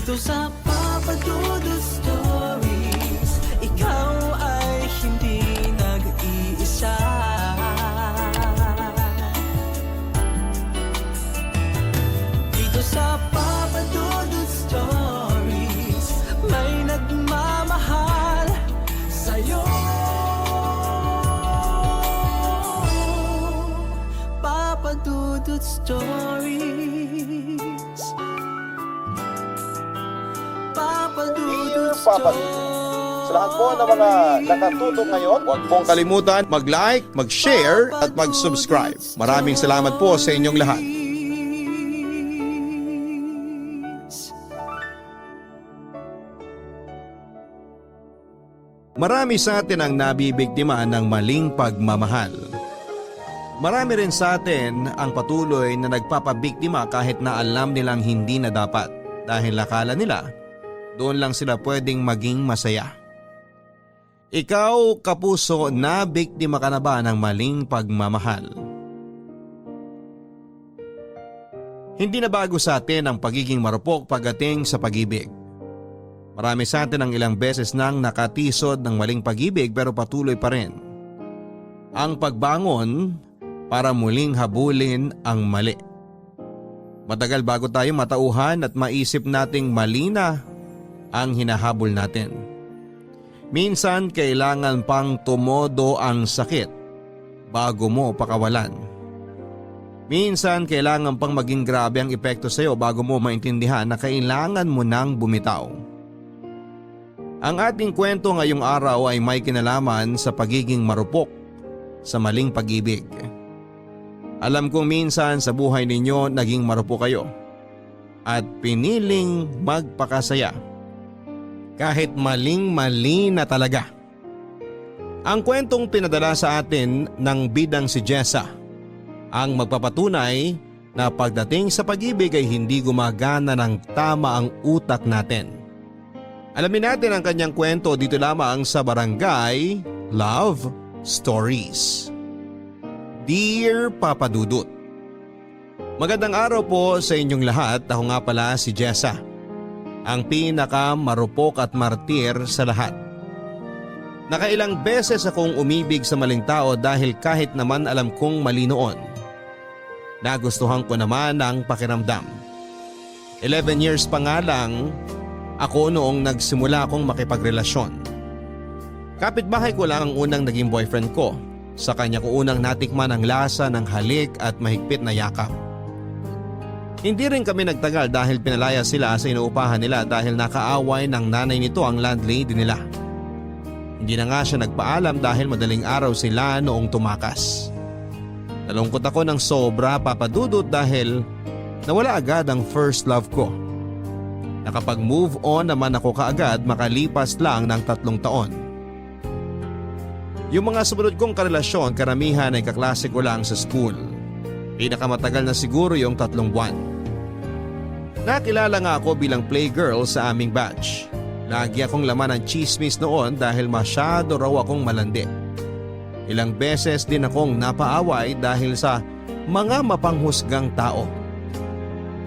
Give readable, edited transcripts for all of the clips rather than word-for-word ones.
Dito sa Papa Dudu Stories, ikaw ay hindi nag-iisa. Dito sa Papa Dudu Stories, may nagmamahal sa'yo. Papa Dudu Stories, Papa Dudu Papa Dudu. Sa lahat po ng mga nakatutok ngayon, huwag pong kalimutan mag-like, mag-share at mag-subscribe. Maraming salamat po sa inyong lahat. Marami sa atin ang nabibiktima ng maling pagmamahal. Marami rin sa atin ang patuloy na nagpapabiktima kahit na alam nilang hindi na dapat dahil akala nila doon lang sila pwedeng maging masaya. Ikaw, kapuso, na biktima ka na ba ng maling pagmamahal? Hindi na bago sa atin ang pagiging marupok pagdating sa pag-ibig. Marami sa atin ang ilang beses nang nakatisod ng maling pag-ibig pero patuloy pa rin ang pagbangon para muling habulin ang mali. Matagal bago tayo matauhan at maisip nating mali na ang hinahabol natin. Minsan kailangan pang tumodo ang sakit bago mo pakawalan. Minsan kailangan pang maging grabe ang epekto sa iyo bago mo maintindihan na kailangan mo nang bumitaw. Ang ating kwento ngayong araw ay may kinalaman sa pagiging marupok sa maling pag-ibig. Alam kong minsan sa buhay ninyo naging marupok kayo at piniling magpakasaya kahit maling-mali na talaga. Ang kwentong pinadala sa atin ng bidang si Jessa ang magpapatunay na pagdating sa pag-ibig ay hindi gumagana ng tama ang utak natin. Alamin natin ang kanyang kwento dito lamang sa Barangay Love Stories. Dear Papa Dudut, magandang araw po sa inyong lahat. Ako nga pala si Jessa, ang pinakamarupok at martir sa lahat. Nakailang beses akong umibig sa maling tao dahil kahit naman alam kong mali noon, nagustuhan ko naman ang pakiramdam. 11 years pa nga lang ako noong nagsimula akong makipagrelasyon. Kapitbahay ko lang ang unang naging boyfriend ko. Sa kanya ko unang natikman ang lasa ng halik at mahigpit na yakap. Hindi rin kami nagtagal dahil pinalaya sila sa inuupahan nila dahil nakaaway ng nanay nito ang landlady nila. Hindi na nga siya nagpaalam dahil madaling araw sila noong tumakas. Nalungkot ako ng sobra, Papa Dudut, dahil nawala agad ang first love ko. Nakapag-move on naman ako kaagad makalipas lang ng 3 taon. Yung mga sumunod kong karelasyon, karamihan ay kaklase ko lang sa school. Pinakamatagal na siguro yung 3 buwan. Nakilala nga ako bilang playgirl sa aming batch. Lagi akong laman ng chismis noon dahil masyado raw akong malandi. Ilang beses din akong napaaway dahil sa mga mapanghusgang tao.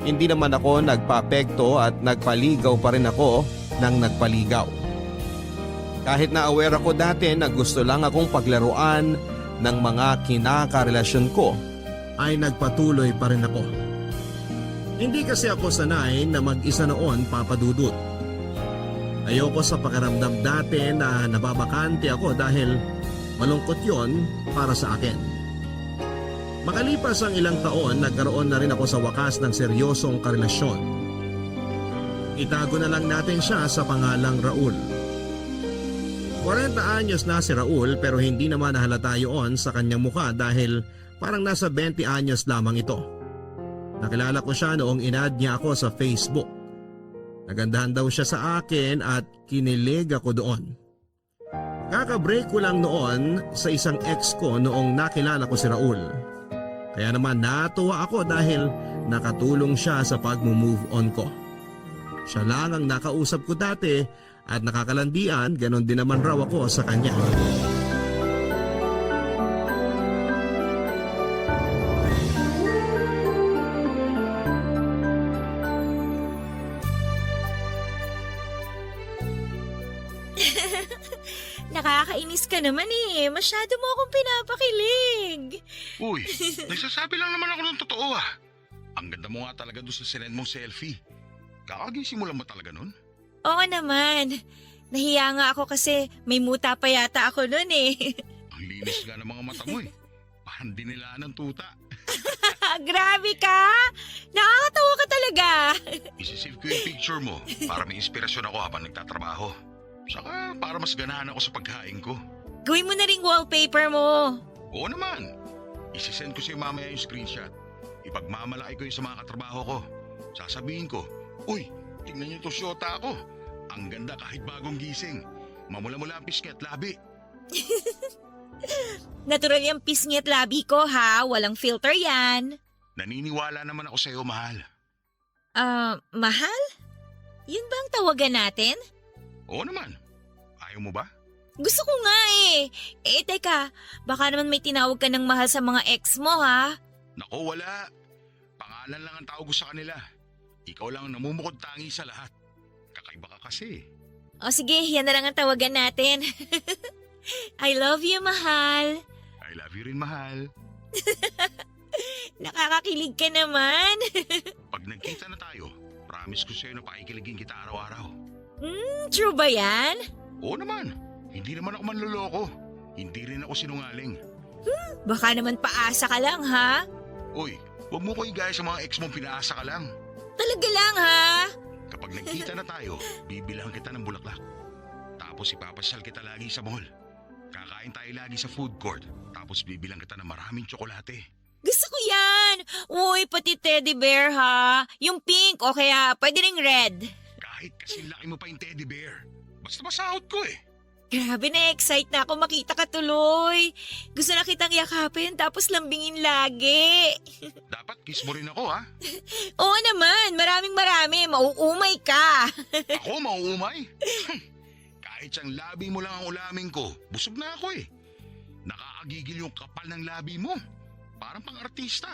Hindi naman ako nagpa-apekto at nagpaligaw pa rin ako ng nagpaligaw. Kahit na aware ako dati na gusto lang akong paglaruan ng mga kinakarelasyon ko, ay nagpatuloy pa rin ako. Hindi kasi ako sanay na mag-isa noon, Papa Dudut. Ayoko sa pakiramdam dati na nababakante ako dahil malungkot yon para sa akin. Makalipas ang ilang taon, nagkaroon na rin ako sa wakas ng seryosong karelasyon. Itago na lang natin siya sa pangalang Raul. 40 anyos na si Raul pero hindi naman nahalata yun sa kanyang mukha dahil parang nasa 20 anyos lamang ito. Nakilala ko siya noong inad niya ako sa Facebook. Nagandahan daw siya sa akin at kinilig ako doon. Kaka-break ko lang noon sa isang ex ko noong nakilala ko si Raul. Kaya naman natuwa ako dahil nakatulong siya sa pag-move on ko. Siya lang ang nakausap ko dati at nakakalandian, ganon din naman raw ako sa kanya. Nakakainis ka naman eh. Masyado mo akong pinapakilig. Uy, nagsasabi lang naman ako ng totoo ah. Ang ganda mo nga talaga doon sa sinend mong selfie. Kakagising mo lang ba talaga nun? Oo naman. Nahiya nga ako kasi may muta pa yata ako nun eh. Ang linis nga ng mga mata mo eh. Parang dinilaan ng tuta. Grabe ka! Nakakatawa ka talaga. Isisave ko yung picture mo para may inspirasyon ako habang nagtatrabaho. Saka para mas ganahan ako sa pagkain ko. Gawin mo na ring wallpaper mo. Oo naman. Isisend ko sa'yo mamaya yung screenshot. Ipagmamalaki ko yung sa mga katrabaho ko. Sasabihin ko, uy, tingnan niyo itong syota ako. Ang ganda kahit bagong gising. Mamula-mula ang pisngi at labi. Natural yung pisngi at labi ko ha. Walang filter yan. Naniniwala naman ako sa'yo, mahal. Mahal? Yun ba ang tawagan natin? Oo naman. Ayaw mo ba? Gusto ko nga eh. Teka, baka naman may tinawag ka ng mahal sa mga ex mo ha? Nako, wala. Pangalan lang ang tawag ko sa kanila. Ikaw lang ang namumukod tangi sa lahat. Kakaiba ka kasi. O sige, yan na lang ang tawagan natin. I love you, mahal. I love you rin, mahal. Nakakakilig ka naman. Pag nagkita na tayo, promise ko sa'yo na pakikiligin kita araw-araw. True ba yan? Oo naman. Hindi naman ako manloloko. Hindi rin ako sinungaling. Baka naman paasa ka lang ha? Uy, huwag mo ko igaya sa mga ex mong pinaasa ka lang. Talaga lang ha? Kapag nagkita na tayo, bibilang kita ng bulaklak. Tapos ipapasyal kita lagi sa mall. Kakain tayo lagi sa food court. Tapos bibilang kita ng maraming tsokolate. Gusto ko yan. Uy, pati teddy bear ha? Yung pink o kaya pwede ring red. Kahit kasi laki mo pa yung teddy bear. Basta masahod ko eh. Grabe na-excite na ako makita ka tuloy. Gusto na kitang yakapin tapos lambingin lagi. Dapat kiss mo rin ako ha. Oo naman, maraming mauumay ka. Ako mauumay? Kahit siyang labi mo lang ang ulamin ko, busog na ako eh. Nakakagigil yung kapal ng labi mo. Parang pang-artista.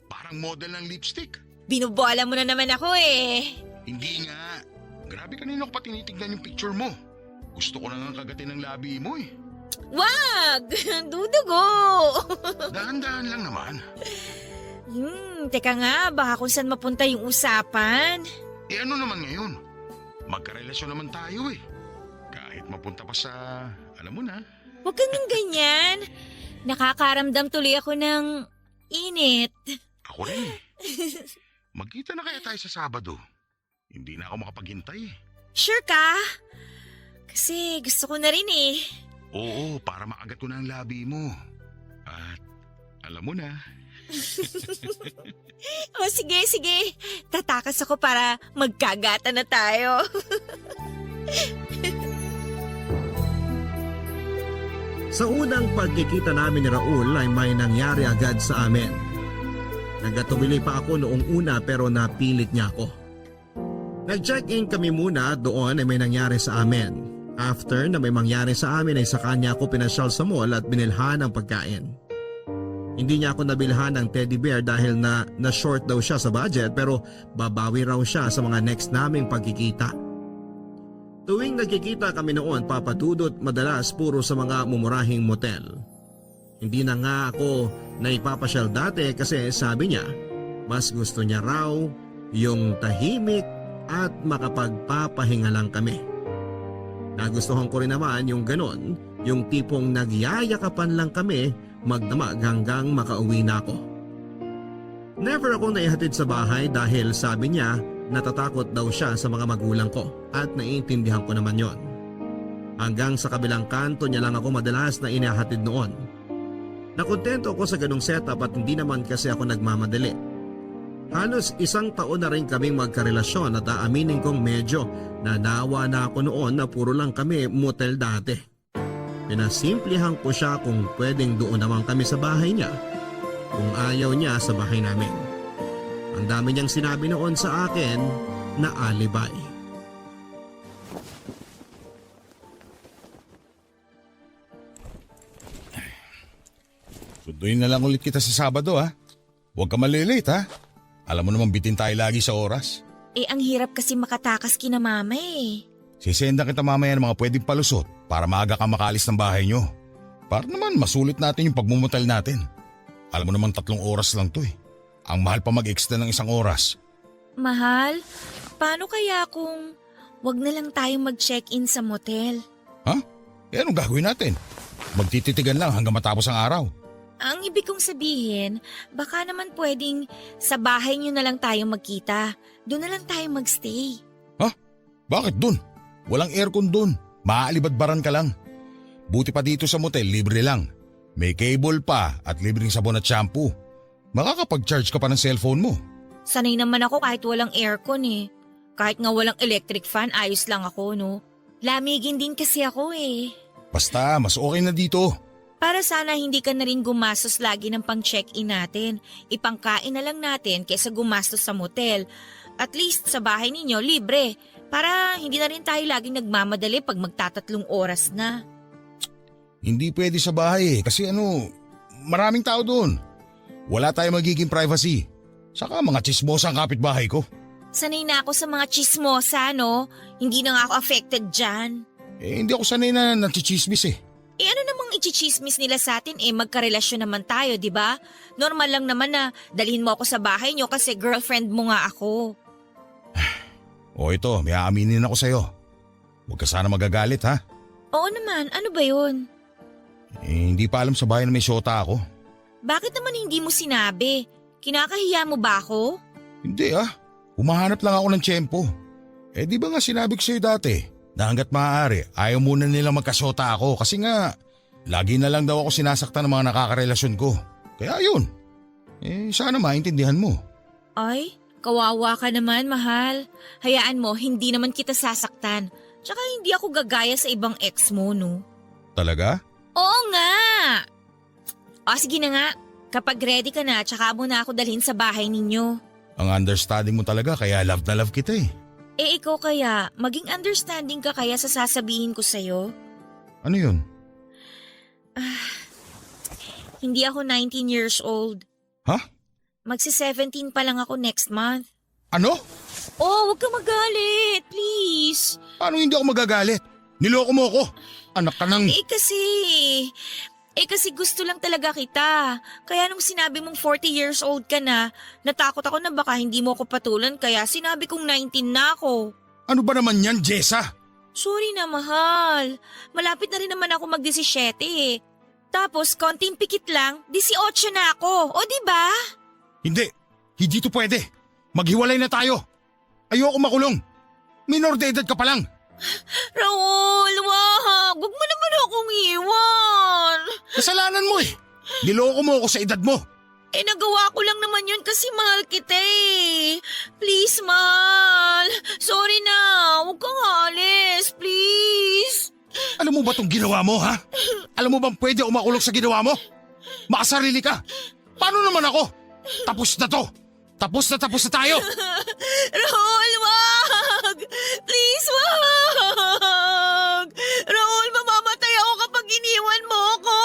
Parang model ng lipstick. Binubola mo na naman ako eh. Hindi nga. Grabe kanina ko pa tinitignan yung picture mo. Gusto ko na nga kagatin ng labi mo eh. Wag! Dudugo! Dahan-dahan lang naman. Teka nga, baka kung saan mapunta yung usapan. Eh ano naman ngayon? Magkarelasyon naman tayo eh. Kahit mapunta pa sa, alam mo na. Huwag kang ganyan. Nakakaramdam tuloy ako ng init. Ako rin eh. Magkita na kaya tayo sa Sabado. Hindi na ako makapaghintay eh. Sure ka? Kasi gusto ko na rin eh. Oo, para makagat ko na ang labi mo. At alam mo na. O sige. Tatakas ako para magkagata na tayo. Sa unang pagkikita namin ni Raul ay may nangyari agad sa amin. Nagkatubili pa ako noong una pero napilit niya ako. Nag-check-in kami muna doon ay may nangyari sa amin. After na may mangyari sa amin ay sa kanya ako pinasyal sa mall at binilhan ng pagkain. Hindi niya ako nabilhan ng teddy bear dahil na-short daw siya sa budget pero babawi raw siya sa mga next naming pagkikita. Tuwing nagkikita kami noon papadudot madalas puro sa mga mumurahing motel. Hindi na nga ako naipapasyal dati kasi sabi niya mas gusto niya raw yung tahimik at makapagpapahinga lang kami. Nagustuhan ko rin naman yung ganon, yung tipong nagyayakapan lang kami magdamag hanggang makauwi na ako. Never ako naihatid sa bahay dahil sabi niya natatakot daw siya sa mga magulang ko at naiintindihan ko naman yon. Hanggang sa kabilang kanto niya lang ako madalas na inahatid noon. Nakontento ako sa ganong setup at hindi naman kasi ako nagmamadali. Halos 1 taon na rin kaming magkarelasyon at aaminin kong medyo nanawa na ako noon na puro lang kami motel dati. Pinasimplihan ko siya kung pwedeng doon naman kami sa bahay niya. Kung ayaw niya sa bahay namin. Ang dami niyang sinabi noon sa akin na alibay. Sunduin na lang ulit kita sa Sabado ha. Huwag ka malilate ha. Alam mo naman bitin tayo lagi sa oras. Ang hirap kasi makatakas kina mama eh. Sisenda kita mamaya ng mga pwedeng palusot para maaga ka makaalis ng bahay nyo. Para naman masulit natin yung pagmumutal natin. Alam mo naman 3 oras lang to eh. Ang mahal pa mag-extend ng 1 oras. Mahal, paano kaya kung wag na lang tayong mag-check-in sa motel? Ha? Eh anong gagawin natin? Magtititigan lang hanggang matapos ang araw. Ang ibig kong sabihin, baka naman pwedeng sa bahay nyo na lang tayo magkita. Doon na lang tayo magstay. Ha? Bakit dun? Walang aircon dun. Maaalibadbaran ka lang. Buti pa dito sa motel, libre lang. May cable pa at libreng sabon at shampoo. Makakapag-charge ka pa ng cellphone mo. Sanay naman ako kahit walang aircon eh. Kahit nga walang electric fan, ayos lang ako, no? Lamigin din kasi ako eh. Basta, mas okay na dito. Para sana hindi ka na rin gumastos lagi ng pang-check-in natin. Ipangkain na lang natin kaysa gumastos sa motel. At least sa bahay ninyo, libre. Para hindi na rin tayo laging nagmamadali pag magtatatlong oras na. Hindi pwede sa bahay eh, kasi maraming tao doon. Wala tayong magiging privacy. Saka mga chismosa ang kapitbahay ko. Sanay na ako sa mga chismosa, no? Hindi na nga ako affected dyan. Eh hindi ako sanay na nachichismis eh. Eh ano namang ichichismis nila sa atin magkarelasyon naman tayo, di ba? Normal lang naman na dalhin mo ako sa bahay nyo kasi girlfriend mo nga ako. O ito, may aaminin ako sa'yo. Huwag ka sana magagalit ha. Oo naman, ano ba yun? Eh, hindi pa alam sa bahay na may syota ako. Bakit naman hindi mo sinabi? Kinakahiya mo ba ako? Hindi ah, humahanap lang ako ng tiyempo. Eh di ba nga sinabi ko sa'yo dati na hanggat maaari ayaw muna nilang magkasyota ako kasi nga lagi na lang daw ako sinasaktan ng mga nakakarelasyon ko. Kaya yun, sana maintindihan mo. Ay, kawawa ka naman, mahal. Hayaan mo, hindi naman kita sasaktan. Tsaka hindi ako gagaya sa ibang ex mo, no? Talaga? Oo nga! O sige na nga, kapag ready ka na, tsaka mo na ako dalhin sa bahay ninyo. Ang understanding mo talaga kaya love na love kita eh. Eh ikaw kaya, maging understanding ka kaya sa sasabihin ko sa'yo? Ano yun? Hindi ako 19 years old. Ha? Magsi-17 pa lang ako next month. Ano? Oh, huwag ka magalit, please. Paano hindi ako magagalit? Niloko mo ako. Anak ka ng… Kasi gusto lang talaga kita. Kaya nung sinabi mong 40 years old ka na, natakot ako na baka hindi mo ako patulan kaya sinabi kong 19 na ako. Ano ba naman yan, Jessa? Sorry na, mahal. Malapit na rin naman ako mag-17 eh. Tapos, konting pikit lang, 18 na ako. O diba? Hindi. Hindi to pwede. Maghiwalay na tayo. Ayoko makulong. Minor de edad ka pa lang. Raul, wag. Huwag mo naman akong iwan. Kasalanan mo eh. Niloko mo ako sa edad mo. Nagawa ko lang naman yun kasi mahal kita eh. Please, mahal. Sorry na. Huwag kang alis. Please. Alam mo ba itong ginawa mo, ha? Alam mo bang pwede umakulong sa ginawa mo? Makasarili ka. Paano naman ako? Tapos na to. Tapos na tayo. Raul, wag. Please, wag. Raul, mamamatay ako kapag iniwan mo ako.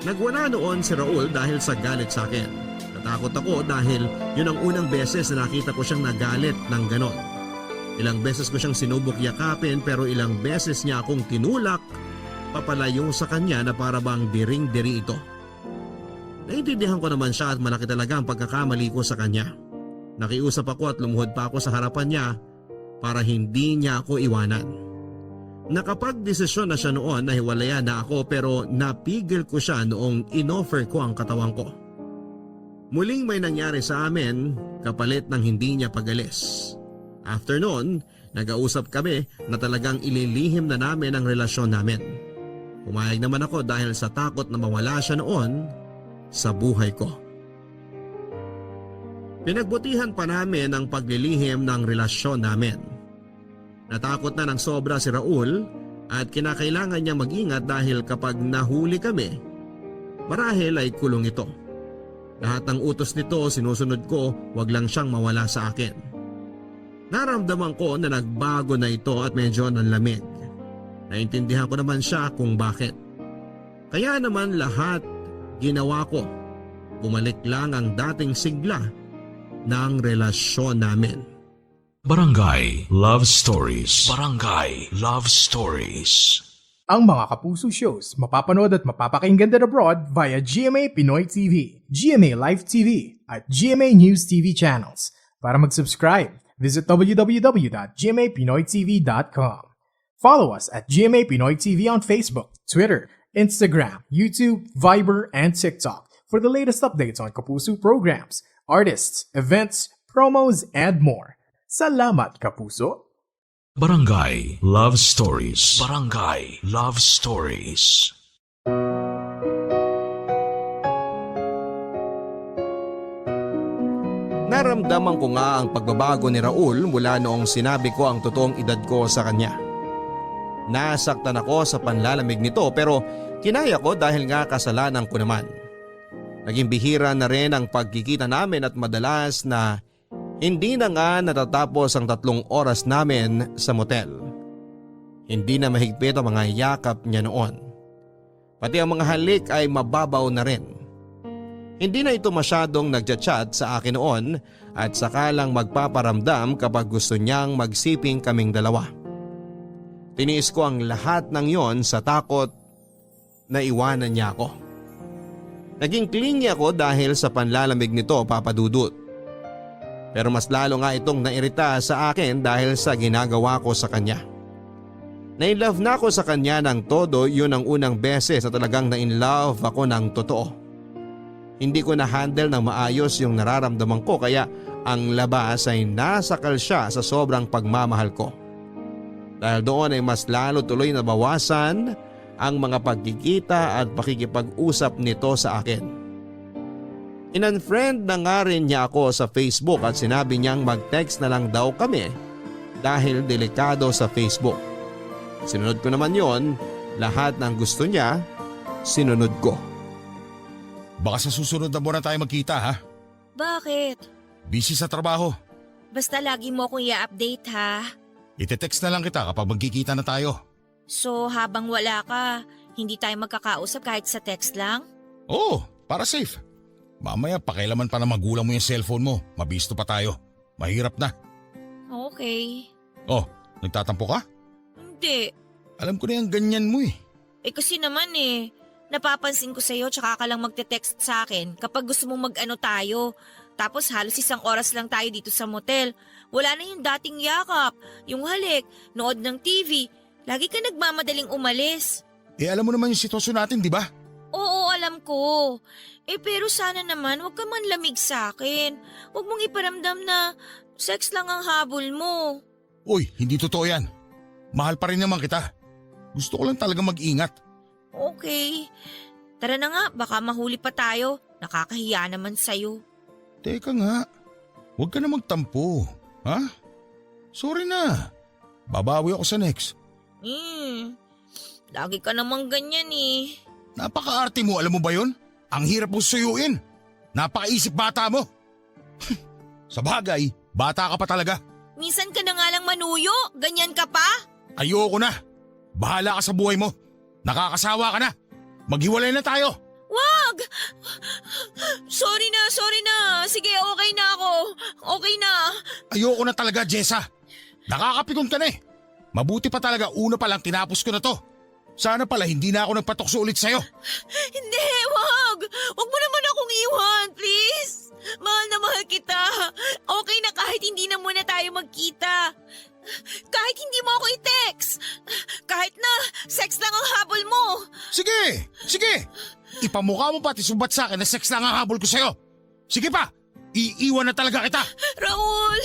Nagwala noon si Raul dahil sa galit sa akin. Natakot ako dahil yun ang unang beses na nakita ko siyang nagalit ng ganon. Ilang beses ko siyang sinubok yakapin pero ilang beses niya akong tinulak papalayo sa kanya na para bang diring-diri ito. Naintindihan ko naman siya at malaki talaga ang pagkakamali ko sa kanya. Nakiusap ako at lumuhod pa ako sa harapan niya para hindi niya ako iwanan. Nakapag-desisyon na siya noon na hiwalayan na ako pero napigil ko siya noong inoffer ko ang katawan ko. Muling may nangyari sa amin kapalit ng hindi niya pagalis. After noon, nag-ausap kami na talagang ililihim na namin ang relasyon namin. Pumayag naman ako dahil sa takot na mawala siya noon sa buhay ko. Pinagbutihan pa namin ang paglilihim ng relasyon namin. Natakot na ng sobra si Raul at kinakailangan niya mag-ingat dahil kapag nahuli kami, marahil ay kulong ito. Lahat ng utos nito sinusunod ko, wag lang siyang mawala sa akin. Naramdaman ko na nagbago na ito at medyo nanlamig. Naintindihan ko naman siya kung bakit. Kaya naman lahat ginawa ko. Bumalik lang ang dating sigla ng relasyon namin. Barangay Love Stories. Barangay Love Stories. Ang mga Kapuso shows mapapanood at mapapakinggan din abroad via GMA Pinoy TV, GMA Live TV, at GMA News TV channels. Para mag-subscribe, visit www.gmapinoytv.com. Follow us at GMA Pinoy TV on Facebook, Twitter, Instagram, YouTube, Viber, and TikTok for the latest updates on Kapuso programs, artists, events, promos, and more. Salamat, Kapuso! Barangay Love Stories. Barangay Love Stories. Naramdaman ko nga ang pagbabago ni Raul mula noong sinabi ko ang totoong edad ko sa kanya. Nasaktan ako sa panlalamig nito pero kinaya ko dahil nga kasalanan ko naman. Naging bihira na rin ang pagkikita namin at madalas na hindi na nga natatapos ang 3 oras namin sa motel. Hindi na mahigpit ang mga yakap niya noon. Pati ang mga halik ay mababaw na rin. Hindi na ito masyadong nagchat-chat sa akin noon at saka lang magpaparamdam kapag gusto niyang magsiping kaming dalawa. Tiniis ko ang lahat ng yon sa takot na iwanan niya ako. Naging clingy ako dahil sa panlalamig nito, Papa Dudut. Pero mas lalo nga itong nairita sa akin dahil sa ginagawa ko sa kanya. Na-inlove na ako sa kanya ng todo, yun ang unang beses na talagang na-inlove ako ng totoo. Hindi ko na-handle ng maayos yung nararamdaman ko kaya ang labas ay nasakal siya sa sobrang pagmamahal ko. Dahil doon ay mas lalo tuloy na bawasan ang mga pagkikita at pakikipag-usap nito sa akin. In-unfriend na nga rin niya ako sa Facebook at sinabi niyang mag-text na lang daw kami dahil delikado sa Facebook. Sinunod ko naman yon, lahat ng gusto niya, sinunod ko. Baka sa susunod na buwan na tayo magkita ha? Bakit? Busy sa trabaho. Basta lagi mo akong i-update ha. Ite-text na lang kita kapag magkikita na tayo. So habang wala ka, hindi tayo magkakausap kahit sa text lang? Oo, para safe. Mamaya pakialaman pa ng magulang mo yung cellphone mo. Mabisto pa tayo. Mahirap na. Okay. Oh, nagtatampo ka? Hindi. Alam ko na yung ganyan mo eh. Kasi naman napapansin ko sa'yo tsaka ka lang magte-text sa akin kapag gusto mong mag-ano tayo. Tapos halos 1 oras lang tayo dito sa motel. Wala na yung dating yakap, yung halik, nood ng TV. Lagi ka nagmamadaling umalis. Alam mo naman yung sitwasyon natin, di ba? Oo, alam ko. Pero sana naman huwag ka man lamig sa akin. Huwag mong iparamdam na sex lang ang habol mo. Uy, hindi totoo yan. Mahal pa rin naman kita. Gusto ko lang talaga mag-ingat. Okay. Tara na nga, baka mahuli pa tayo. Nakakahiya naman sa'yo. Teka nga, huwag ka na magtampo. Ha? Sorry na. Babawi ako sa next. Lagi ka namang ganyan Napaka-arte mo, alam mo ba yun? Ang hirap mo suyuin. Napakaisip bata mo. Sa bagay, bata ka pa talaga. Minsan ka na nga lang manuyo, ganyan ka pa? Ayoko na. Bahala ka sa buhay mo. Nakakasawa ka na. Maghiwalay na tayo. Wag! Sorry na. Sige, okay na ako. Okay na. Ayoko na talaga, Jessa. Nakakapikon ka na eh. Mabuti pa talaga una pa lang tinapos ko na to. Sana pala hindi na ako nagpatokso ulit sa'yo. Hindi, wag! Wag mo naman akong iwan, please! Mahal na mahal kita. Okay na kahit hindi na muna tayo magkita. Kahit hindi mo ako i-text. Kahit na sex lang ang habol mo. Sige. Ipamukha mo pati subat sa akin na sex lang ang habol ko sa'yo. Sige pa, iiwan na talaga kita. Raul,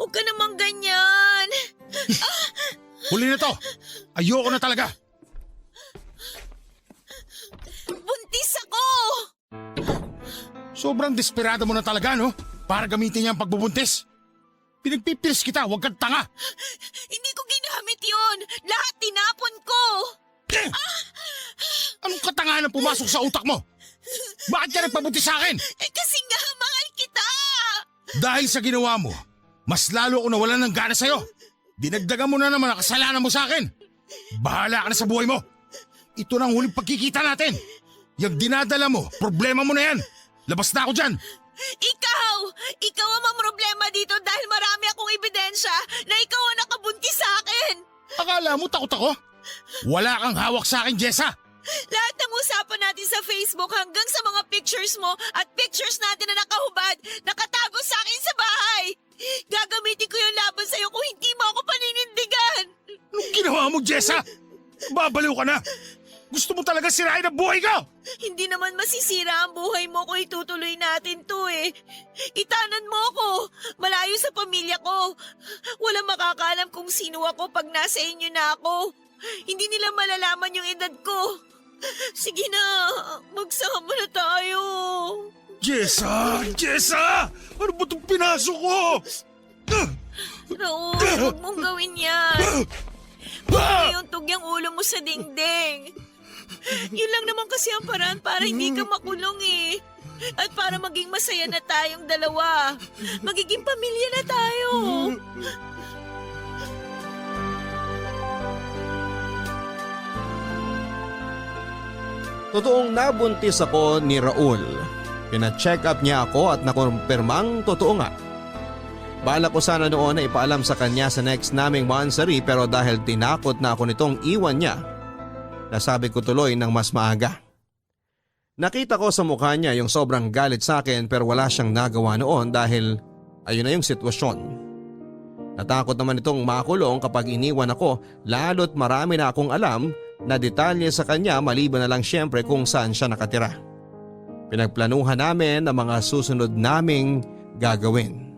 huwag ka namang ganyan. Huli na to. Ayoko na talaga. Buntis ako! Sobrang desperado mo na talaga, no? Para gamitin niya ang pagbubuntis. Pinagpipilis kita, huwag kang tanga. Hindi ko ginamit yon. Lahat tinapon ko. Anong katangahan ang pumasok sa utak mo? Bakit ka nagpabuntis sa akin? Kasi nga mahal kita. Dahil sa ginawa mo, mas lalo ako nawalan ng gana sa'yo. Dinagdagan mo na naman ang kasalanan mo sa akin. Bahala ka na sa buhay mo. Ito na ang huling pagkikita natin. Yung dinadala mo, problema mo na yan. Labas na ako dyan. Ikaw ang mamroblema dito dahil marami akong ebidensya na ikaw ang nakabuntis sa akin. Akala mo takot ako? Wala kang hawak sa akin, Jessa. Lahat ng usapan natin sa Facebook hanggang sa mga pictures mo at pictures natin na nakahubad, nakatago sa akin sa bahay. Gagamitin ko yung laban sa'yo kung hindi mo ako paninindigan. Anong ginawa mo, Jessa? Babaliw ka na. Gusto mo talaga sirain ang buhay ko? Hindi naman masisira ang buhay mo kung itutuloy natin to eh. Itanan mo ako. Malayo sa pamilya ko. Walang makakaalam kung sino ako pag nasa inyo na ako. Hindi nila malalaman yung edad ko. Sige na, magsama na tayo. Jessa! Jessa! Ano ba itong pinasok ko? Raul, huwag mong gawin yan. Huwag mo iuntog yung ulo mo sa dingding. Yun lang naman kasi ang paraan para hindi ka makulong eh. At para maging masaya na tayong dalawa. Magiging pamilya na tayo. Totoong nabuntis ako ni Raul. Pina-check up niya ako at nakumpirmang totoo nga. Bala ko sana noon na ipaalam sa kanya sa next naming monthsary pero dahil tinakot na ako nitong iwan niya, nasabi ko tuloy ng mas maaga. Nakita ko sa mukha niya yung sobrang galit sa akin pero wala siyang nagawa noon dahil ayun na yung sitwasyon. Natakot naman itong makulong kapag iniwan ako lalo't marami na akong alam na detalye sa kanya maliban na lang syempre kung saan siya nakatira. Pinagplanuhan namin ang mga susunod naming gagawin.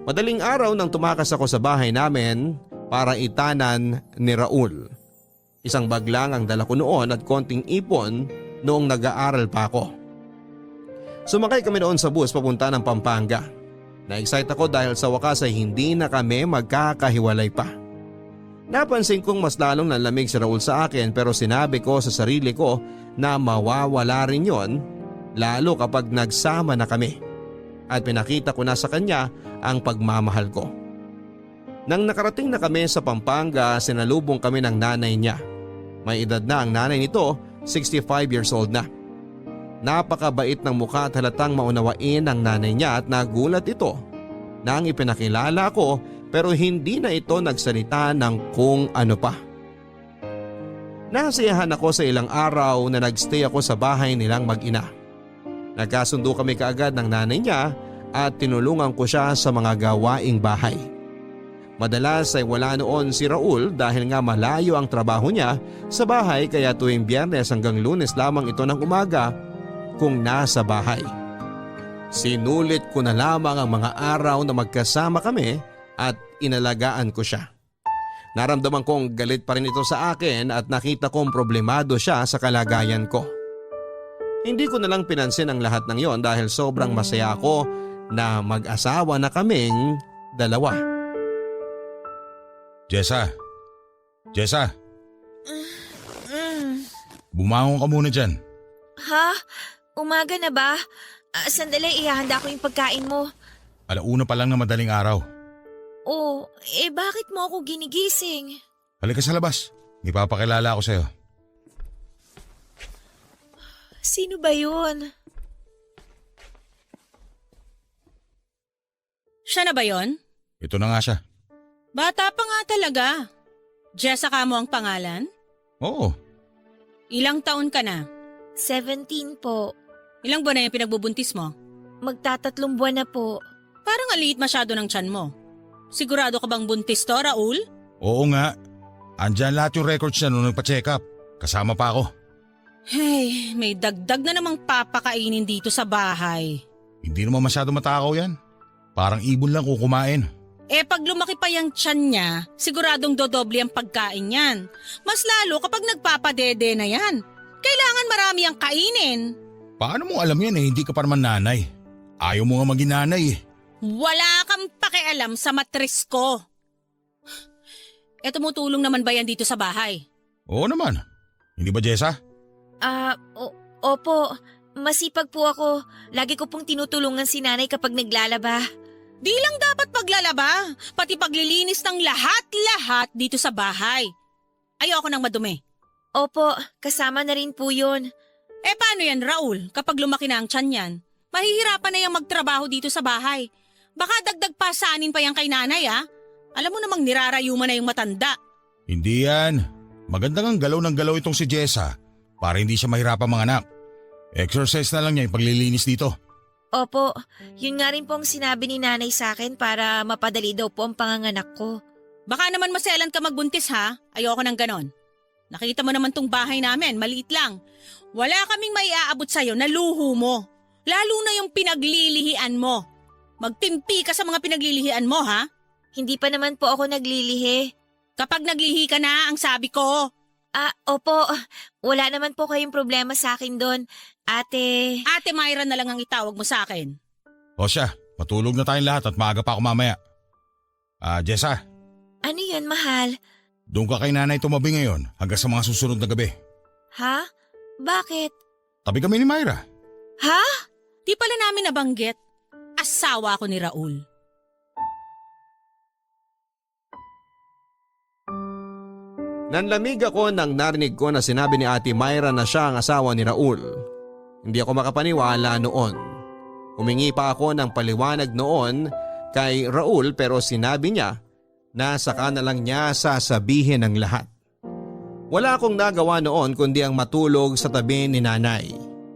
Madaling araw nang tumakas ako sa bahay namin para itanan ni Raul. Isang bag lang ang dala ko noon at konting ipon noong nag-aaral pa ako. Sumakay kami noon sa bus papunta ng Pampanga. Na-excite ako dahil sa wakas ay hindi na kami magkakahiwalay pa. Napansin kong mas lalong nanlamig si Raul sa akin pero sinabi ko sa sarili ko na mawawala rin yon lalo kapag nagsama na kami. At pinakita ko na sa kanya ang pagmamahal ko. Nang nakarating na kami sa Pampanga, sinalubong kami ng nanay niya. May edad na ang nanay nito, 65 years old na. Napakabait ng mukha at halatang maunawain ang nanay niya at nagulat ito nang ipinakilala ko pero hindi na ito nagsalita ng kung ano pa. Nasiyahan ako sa ilang araw na nagstay ako sa bahay nilang mag-ina. Nagkasundo kami kaagad ng nanay niya at tinulungan ko siya sa mga gawaing bahay. Madalas ay wala noon si Raul dahil nga malayo ang trabaho niya sa bahay kaya tuwing Biyernes hanggang Lunes lamang ito ng umaga kung nasa bahay. Sinulit ko na lamang ang mga araw na magkasama kami at inalagaan ko siya. Naramdaman kong galit pa rin ito sa akin at nakita kong problemado siya sa kalagayan ko. Hindi ko na lang pinansin ang lahat ng yon dahil sobrang masaya ako na mag-asawa na kaming dalawa. Jessa! Jessa! Bumangon ka muna dyan. Ha? Umaga na ba? Sandali, ihahanda ko yung pagkain mo. Alauna pa lang na madaling araw. Oh, bakit mo ako ginigising? Halika sa labas. Ipapakilala ako sa'yo. Sino ba yun? Siya na ba yon? Ito na nga siya. Bata pa nga talaga. Jessica mo ang pangalan? Oo. Ilang taon ka na? 17 po. Ilang buwan na yung pinagbubuntis mo? Magtatatlong buwan na po. Parang aliit masyado ng tiyan mo. Sigurado ka bang buntis to, Raul? Oo nga. Andyan lahat yung records niya nung nagpa-check up. Kasama pa ako. Hey, may dagdag na namang papakainin dito sa bahay. Hindi naman masyado matakaw yan. Parang ibon lang kung kumain. Pag lumaki pa yung tiyan niya, siguradong dodoble ang pagkain yan. Mas lalo kapag nagpapadede na yan. Kailangan marami ang kainin. Paano mo alam yan hindi ka pa naman nanay? Ayaw mo nga maging nanay eh. Wala kang pakialam sa matris ko. Tumutulong naman ba yan dito sa bahay? Oo naman. Hindi ba, Jessa? Opo. Masipag po ako. Lagi ko pong tinutulungan si nanay kapag naglalaba. Di lang dapat paglalaba, pati paglilinis ng lahat-lahat dito sa bahay. Ayoko nang madumi. Opo, kasama na rin po yun. Paano yan, Raul? Kapag lumaki na ang tiyan yan, mahihirapan na yung magtrabaho dito sa bahay. Baka dagdag pasanin pa yan kay nanay, ha? Alam mo namang nirarayuman na yung matanda. Hindi yan. Maganda ng galaw ng galaw itong si Jessa para hindi siya mahirapan manganak. Exercise na lang niya yung paglilinis dito. Opo, yun nga rin po ang sinabi ni nanay sa akin para mapadali daw po ang panganganak ko. Baka naman maselan ka magbuntis, ha? Ayoko ng ganon. Nakita mo naman tong bahay namin, maliit lang. Wala kaming maiaabot sa'yo na luho mo. Lalo na yung pinaglilihian mo. Magtimpi ka sa mga pinaglilihian mo, ha? Hindi pa naman po ako naglilihi. Kapag naglihi ka na, ang sabi ko. Opo, wala naman po kayong problema sa akin doon. Ate... Ate Myra na lang ang itawag mo sa akin. O siya, matulog na tayong lahat at maaga pa ako mamaya. Jessa, Ano yun, mahal? doon ka kay nanay tumabi ngayon hanggang sa mga susunod na gabi. Ha? Bakit? Tabi kami ni Myra. Ha? Di pala namin nabanggit. Asawa ko ni Raul. Nanlamig ako nang narinig ko na sinabi ni Ate Myra na siya ang asawa ni Raul. Hindi ako makapaniwala noon. Humingi pa ako ng paliwanag noon kay Raul pero sinabi niya na saka na lang niya sasabihin ang lahat. Wala akong nagawa noon kundi ang matulog sa tabi ni nanay.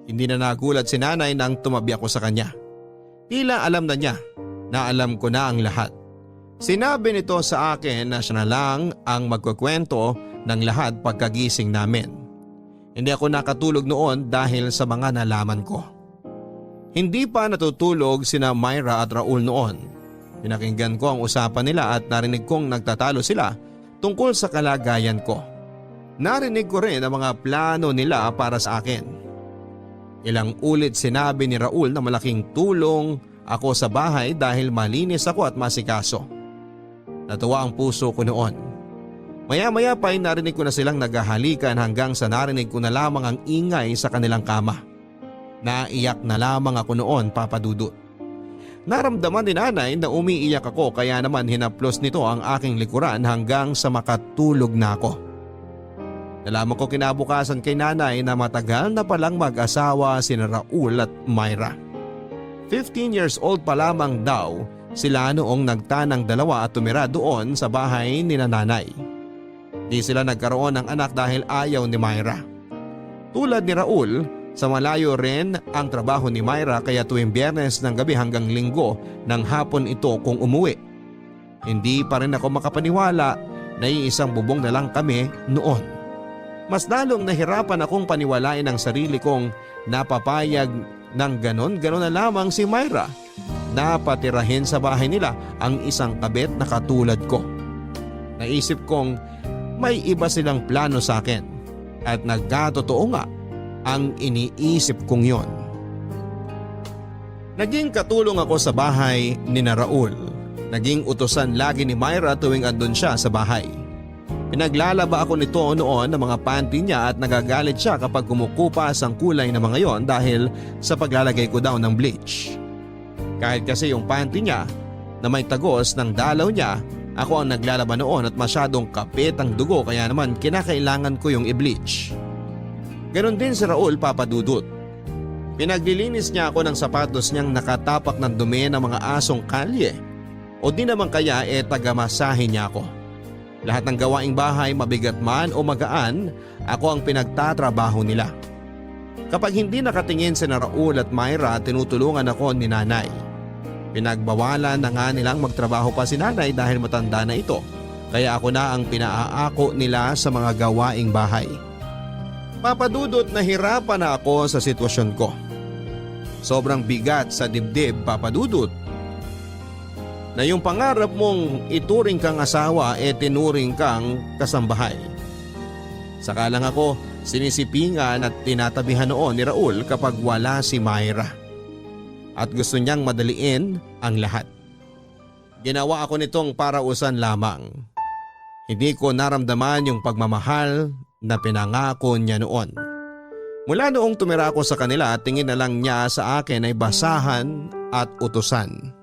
Hindi na nagulat si nanay nang tumabi ako sa kanya. Tila alam na niya na alam ko na ang lahat. Sinabi nito sa akin na siya na lang ang magkukwento ng lahat pagkagising namin. Hindi ako nakatulog noon dahil sa mga nalaman ko. Hindi pa natutulog sina Myra at Raul noon. Pinakinggan ko ang usapan nila at narinig kong nagtatalo sila tungkol sa kalagayan ko. Narinig ko rin ang mga plano nila para sa akin. Ilang ulit sinabi ni Raul na malaking tulong ako sa bahay dahil malinis ako at masikaso. Natuwa ang puso ko noon. Maya-maya pa ay narinig ko na silang naghahalikan hanggang sa narinig ko na lamang ang ingay sa kanilang kama. Naiyak na lamang ako noon, Papa Dudut. Naramdaman ni nanay na umiiyak ako kaya naman hinaplos nito ang aking likuran hanggang sa makatulog na ako. Nalaman ko kinabukasan kay nanay na matagal na palang mag-asawa sina Raul at Myra. 15 years old pa lamang daw sila noong nagtanang dalawa at tumira doon sa bahay ni nanay. Di sila nagkaroon ng anak dahil ayaw ni Myra. Tulad ni Raul, sa malayo rin ang trabaho ni Myra kaya tuwing Biyernes ng gabi hanggang Linggo ng hapon ito kung umuwi. Hindi pa rin ako makapaniwala na iisang bubong na lang kami noon. Mas lalong nahirapan akong paniwalain ang sarili kong napapayag ng ganon-ganon na lamang si Myra na patirahin sa bahay nila ang isang kabet na katulad ko. Naisip kong may iba silang plano sa akin at nagkatotoo nga ang iniisip kong yon. Naging katulong ako sa bahay ni Raul. Naging utusan lagi ni Myra tuwing andun siya sa bahay. Pinaglalaba ako nito noon ng mga panty niya at nagagalit siya kapag kumukupas ang kulay ng mga yon dahil sa paglalagay ko daw ng bleach. Kahit kasi yung panty niya na may tagos ng dalaw niya, ako ang naglalaba noon at masyadong kapit ang dugo kaya naman kinakailangan ko yung i-bleach. Ganon din si Raul, Papa Dudut. Pinaglilinis niya ako ng sapatos niyang nakatapak ng dumi ng mga asong kalye o di naman kaya tagamasahin niya ako. Lahat ng gawaing bahay, mabigat man o magaan, ako ang pinagtatrabaho nila. Kapag hindi nakatingin si Raul at Myra, tinutulungan ako ni nanay. Pinagbawalan na nga nilang magtrabaho pa si nanay dahil matanda na ito, kaya ako na ang pinaaako nila sa mga gawaing bahay. Papadudot, nahirapan na ako sa sitwasyon ko. Sobrang bigat sa dibdib, Papadudot. Na yung pangarap mong ituring kang asawa tinuring kang kasambahay. Saka lang ako sinisipingan at tinatabihan noon ni Raul kapag wala si Myra. At gusto niyang madaliin ang lahat. Ginawa ako nitong parausan lamang. Hindi ko naramdaman yung pagmamahal na pinangako niya noon. Mula noong tumira ako sa kanila, tingin na lang niya sa akin ay basahan at utusan.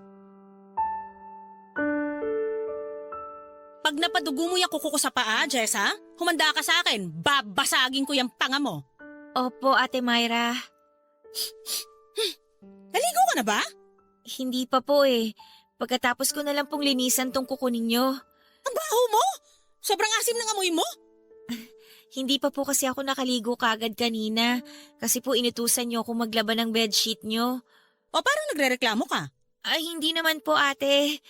Pag napadugo mo yung kuko ko sa paa, Jessa, humanda ka sa akin, babasagin ko yung panga mo. Opo, Ate Myra. Naligo ka na ba? Hindi pa po eh. Pagkatapos ko na lang pong linisan tong kuko ninyo. Ang baho mo! Sobrang asim ng amoy mo! Hindi pa po kasi ako nakaligo kagad kanina. Kasi po inutusan niyo ako maglaba ng bedsheet niyo. O parang nagrereklamo ka? Ay, hindi naman po ate.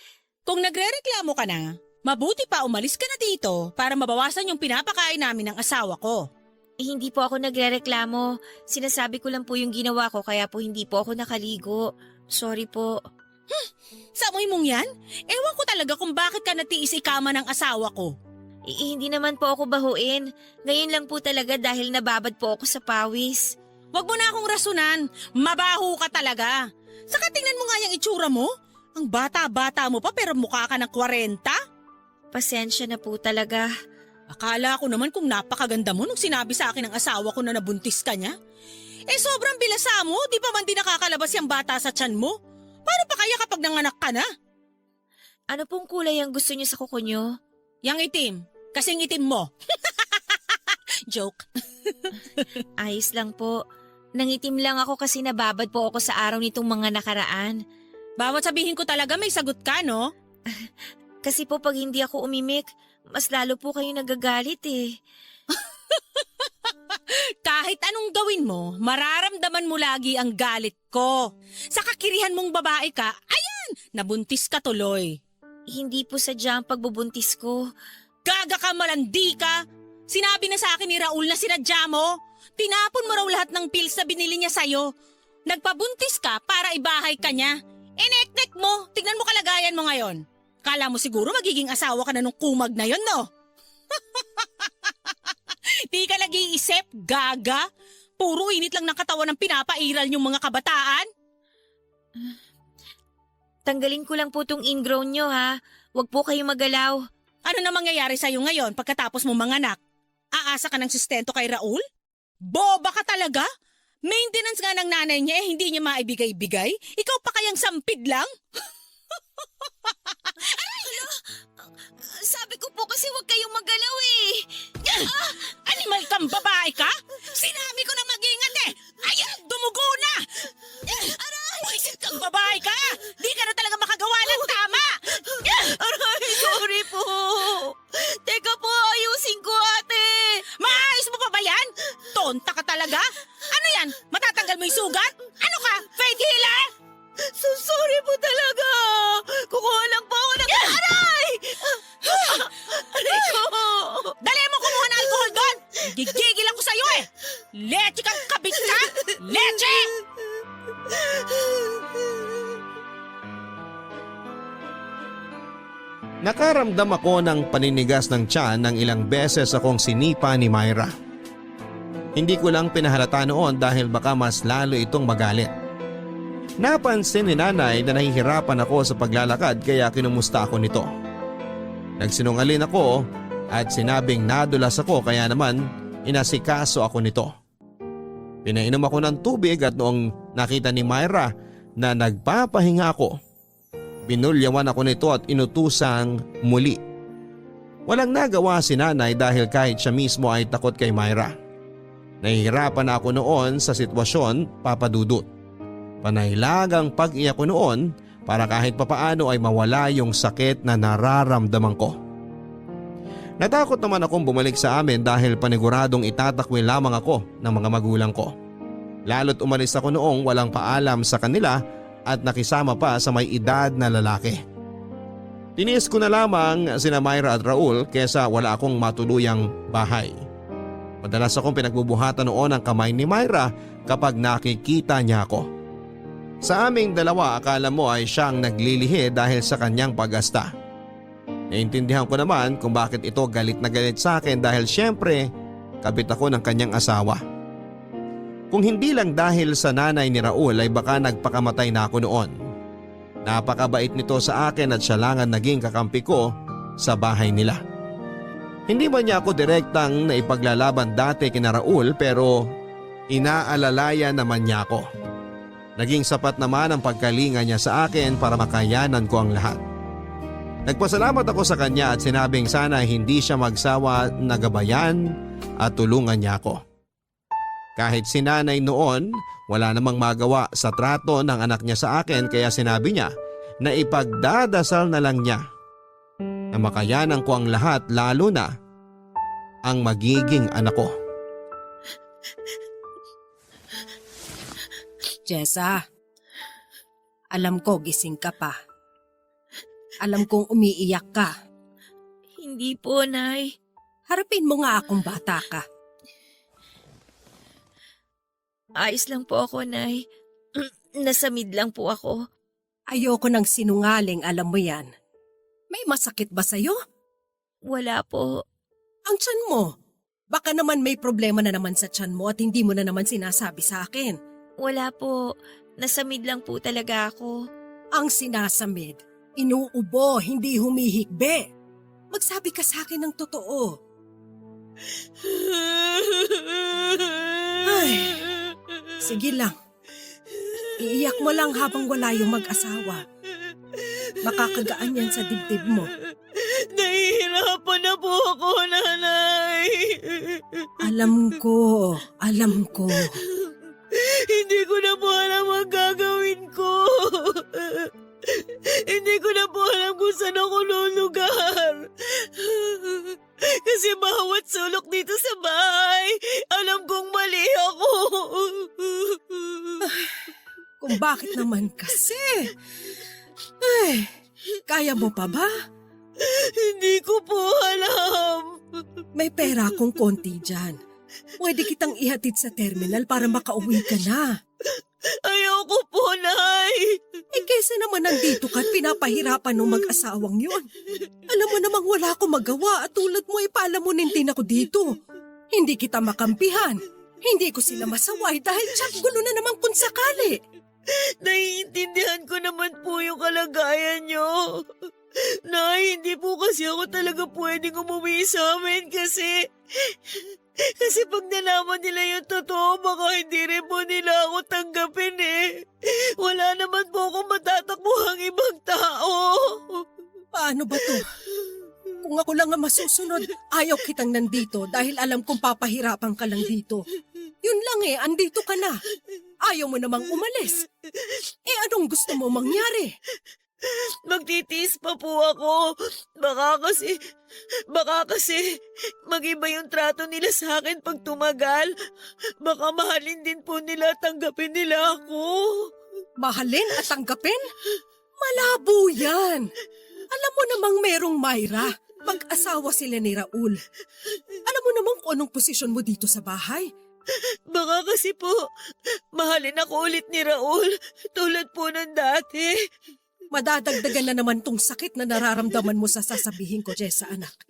Kung nagrereklamo ka na, mabuti pa umalis ka na dito para mabawasan yung pinapakain namin ng asawa ko. Hindi po ako nagrereklamo. Sinasabi ko lang po yung ginawa ko kaya po hindi po ako nakaligo. Sorry po. Sa amoy mong yan? Ewan ko talaga kung bakit ka natiis ikama ng asawa ko. Hindi naman po ako bahuin. Ngayon lang po talaga dahil nababad po ako sa pawis. Wag mo na akong rasunan. Mabaho ka talaga. Saka tingnan mo nga yung itsura mo. Ang bata-bata mo pa pero mukha ka ng 40. Pasensya na po talaga. Akala ko naman kung napakaganda mo nung sinabi sa akin ng asawa ko na nabuntis ka niya. Sobrang bilasa mo, di pa man din nakakalabas yung bata sa tiyan mo. Paano pa kaya kapag nanganak ka na? Ano pong kulay ang gusto niyo sa kuko niyo? Yang itim, kasing itim mo. Joke. Ayos lang po. Nangitim lang ako kasi nababad po ako sa araw nitong mga nakaraan. Bawat sabihin ko talaga may sagot ka, no? Kasi po pag hindi ako umimik, mas lalo po kayo nagagalit eh. Kahit anong gawin mo, mararamdaman mo lagi ang galit ko. Sa kakirihan mong babae ka, ayan, nabuntis ka tuloy. Hindi po sadya ang pagbubuntis ko. Gaga ka, malandi ka. Sinabi na sa akin ni Raul na sinadya mo. Tinapon mo raw lahat ng pills na binili niya sa'yo. Nagpabuntis ka para ibahay ka niya. Enek-nek mo, tignan mo kalagayan mo ngayon. Kala mo siguro magiging asawa ka na nung kumag na yon, no? Di ka nag-iisip, gaga. Puro init lang ng katawan ng pinapairal yung mga kabataan. Tanggalin ko lang po tong ingrown nyo ha. Huwag po kayo magalaw. Ano na mangyayari sa'yo ngayon pagkatapos mo manganak? Aasa ka ng sustento kay Raul? Boba ka talaga? Maintenance nga ng nanay niya hindi niya maibigay-bigay? Ikaw pa kayang sampid lang? Sabi ko po kasi huwag kayong magalaw eh. Animal kang babae ka? Sinabi ko na mag-ingat eh! Ayan, dumugo na! Buisit kang babae ka! Di ka na talaga makagawa ng tama! Aray, sorry po. Teka po, ayusin ko ate. Maayos mo pa ba yan? Tonta ka talaga? Ano yan? Matatanggal mo yung sugat? Ano ka? Faith healer? So sorry po talaga. Kukuha lang po ako ng... Aray! Aray ko. Dali mo kumuha ng alcohol doon! Gigigil ako sa'yo eh! Leche kang kabit ka! Leche! Nakaramdam ako ng paninigas ng tiyan ng ilang beses akong sinipa ni Myra. Hindi ko lang pinahalata noon dahil baka mas lalo itong magalit. Napansin ni nanay na nahihirapan ako sa paglalakad kaya kinumusta ako nito. Nagsinungaling ako at sinabing nadulas ako kaya naman inasikaso ako nito. Pinainom ako ng tubig at noong nakita ni Myra na nagpapahinga ako, binulyawan ako nito at inutusang muli. Walang nagawa si nanay dahil kahit siya mismo ay takot kay Myra. Nahihirapan na ako noon sa sitwasyon, Papa Dudut. Panailagang pag-iyak ko noon para kahit papaano ay mawala yung sakit na nararamdaman ko. Natakot naman akong bumalik sa amin dahil paniguradong itatakwil lamang ako ng mga magulang ko. Lalo't umalis ako noong walang paalam sa kanila at nakisama pa sa may edad na lalaki. Tiniis ko na lamang sina Myra at Raul kesa wala akong matuluyang bahay. Madalas akong pinagbubuhatan noon ang kamay ni Myra kapag nakikita niya ako. Sa aming dalawa akala mo ay siyang naglilihi dahil sa kanyang pag-asta. Naintindihan ko naman kung bakit ito galit na galit sa akin dahil syempre kabit ako ng kanyang asawa. Kung hindi lang dahil sa nanay ni Raul ay baka nagpakamatay na ako noon. Napakabait nito sa akin at siya lang ang naging kakampi ko sa bahay nila. Hindi man niya ako direktang naipaglalaban dati kina Raul pero inaalalayan naman niya ako. Naging sapat naman ang pagkalinga niya sa akin para makayanan ko ang lahat. Nagpasalamat ako sa kanya at sinabing sana hindi siya magsawa na gabayan at tulungan niya ako. Kahit si nanay noon, wala namang magawa sa trato ng anak niya sa akin kaya sinabi niya na ipagdadasal na lang niya na makayanan ko ang lahat lalo na ang magiging anak ko. Jessa, alam ko gising ka pa. Alam kong umiiyak ka. Hindi po, Nay. Harapin mo nga akong bata ka. Ayos lang po ako, Nay. Nasamid lang po ako. Ayoko ng sinungaling, alam mo yan. May masakit ba sa'yo? Wala po. Ang tiyan mo. Baka naman may problema na naman sa tiyan mo at hindi mo na naman sinasabi sa akin. Wala po. Nasamid lang po talaga ako. Ang sinasamid, inuubo, hindi humihikbe. Magsabi ka sa akin ng totoo. Ay, sige lang. Iiyak mo lang habang wala yung mag-asawa. Makakagaan yan sa dibdib mo. Nahihirapan na po ako, Nanay. Alam ko. Hindi ko na po alam ang gagawin ko. Hindi ko na po alam kung saan ako lulugar. Kasi bawat sulok dito sa bahay, alam kong mali ako. Kung bakit naman kasi? Ay, kaya mo pa ba? Hindi ko po alam. May pera akong konti dyan. Pwede kitang ihatid sa terminal para makauwi ka na. Ayoko po, Nay. Kesa naman nandito ka at pinapahirapan ng mag-asawang yun. Alam mo namang wala akong magawa at tulad mo ipalamunin din ako dito. Hindi kita makampihan. Hindi ko sila masaway dahil tsak gulo na naman kung sakali. Naiintindihan ko naman po yung kalagayan nyo. Nay, hindi po kasi ako talaga pwedeng umuwi sa amin kasi pag nalaman nila yung totoo, baka hindi rin po nila ako tanggapin eh. Wala naman po akong matatakbuhang ibang tao. Paano ba to? Kung ako lang ang masusunod, ayaw kitang nandito dahil alam kong papahirapan ka lang dito. Yun lang eh, andito ka na. Ayaw mo namang umalis. Anong gusto mo mangyari? Magtitiis pa po ako. Baka kasi mag-iba yung trato nila sa akin pag tumagal. Baka mahalin din po nila, tanggapin nila ako. Mahalin at tanggapin? Malabo yan. Alam mo namang merong Myra. Mag-asawa sila ni Raul. Alam mo namang kung anong posisyon mo dito sa bahay. Baka kasi po, mahalin ako ulit ni Raul tulad po ng dati. Madadagdagan na naman tong sakit na nararamdaman mo sa sasabihin ko, Jessa, anak.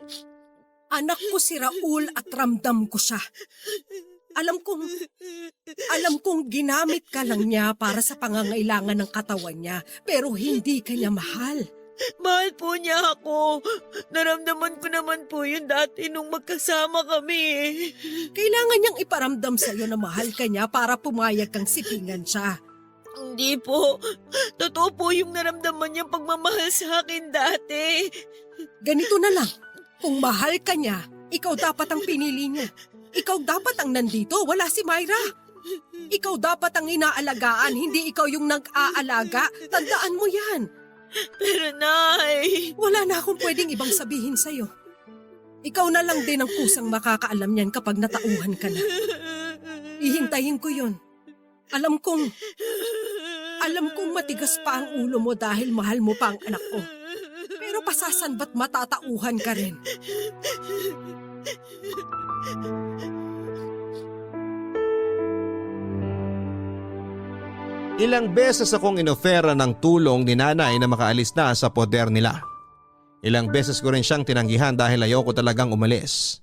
Anak ko si Raul at ramdam ko siya. Alam kong ginamit ka lang niya para sa pangangailangan ng katawan niya, pero hindi ka niya mahal. Mahal po niya ako. Naramdaman ko naman po yun dati nung magkasama kami. Kailangan niyang iparamdam sa'yo na mahal ka niya para pumayag kang sipingan siya. Hindi po. Totoo po yung naramdaman niyang pagmamahal sa akin dati. Ganito na lang. Kung mahal ka niya, ikaw dapat ang pinili niya. Ikaw dapat ang nandito, wala si Myra. Ikaw dapat ang inaalagaan, hindi ikaw yung nag-aalaga. Tandaan mo yan. Pero Nay, Wala na akong pwedeng ibang sabihin sa'yo. Ikaw na lang din ang kusang makakaalam niyan kapag natauhan ka na. Ihintayin ko yun. Alam kong matigas pa ang ulo mo dahil mahal mo pa ang anak ko. Pero pasasan ba't matatauhan ka rin? Ilang beses akong inofera ng tulong ni nanay na makaalis na sa poder nila. Ilang beses ko rin siyang tinanggihan dahil ayoko talagang umalis.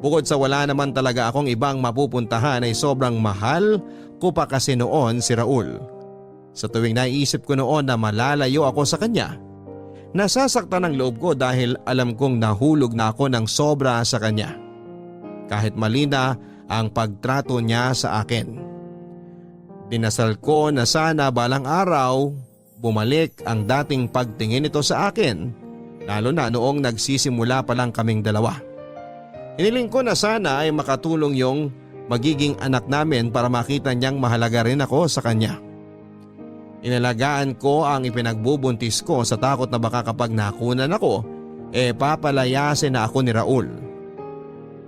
Bukod sa wala naman talaga akong ibang mapupuntahan ay sobrang mahal ko pa kasi noon si Raul. Sa tuwing naisip ko noon na malalayo ako sa kanya, nasasaktan ang loob ko dahil alam kong nahulog na ako ng sobra sa kanya. Kahit mali na ang pagtrato niya sa akin. Dinasal ko na sana balang araw bumalik ang dating pagtingin nito sa akin, lalo na noong nagsisimula pa lang kaming dalawa. Hiniling ko na sana ay makatulong yung magiging anak namin para makita niyang mahalaga rin ako sa kanya. Inalagaan ko ang ipinagbubuntis ko sa takot na baka kapag nakunan ako, papalayasin na ako ni Raul.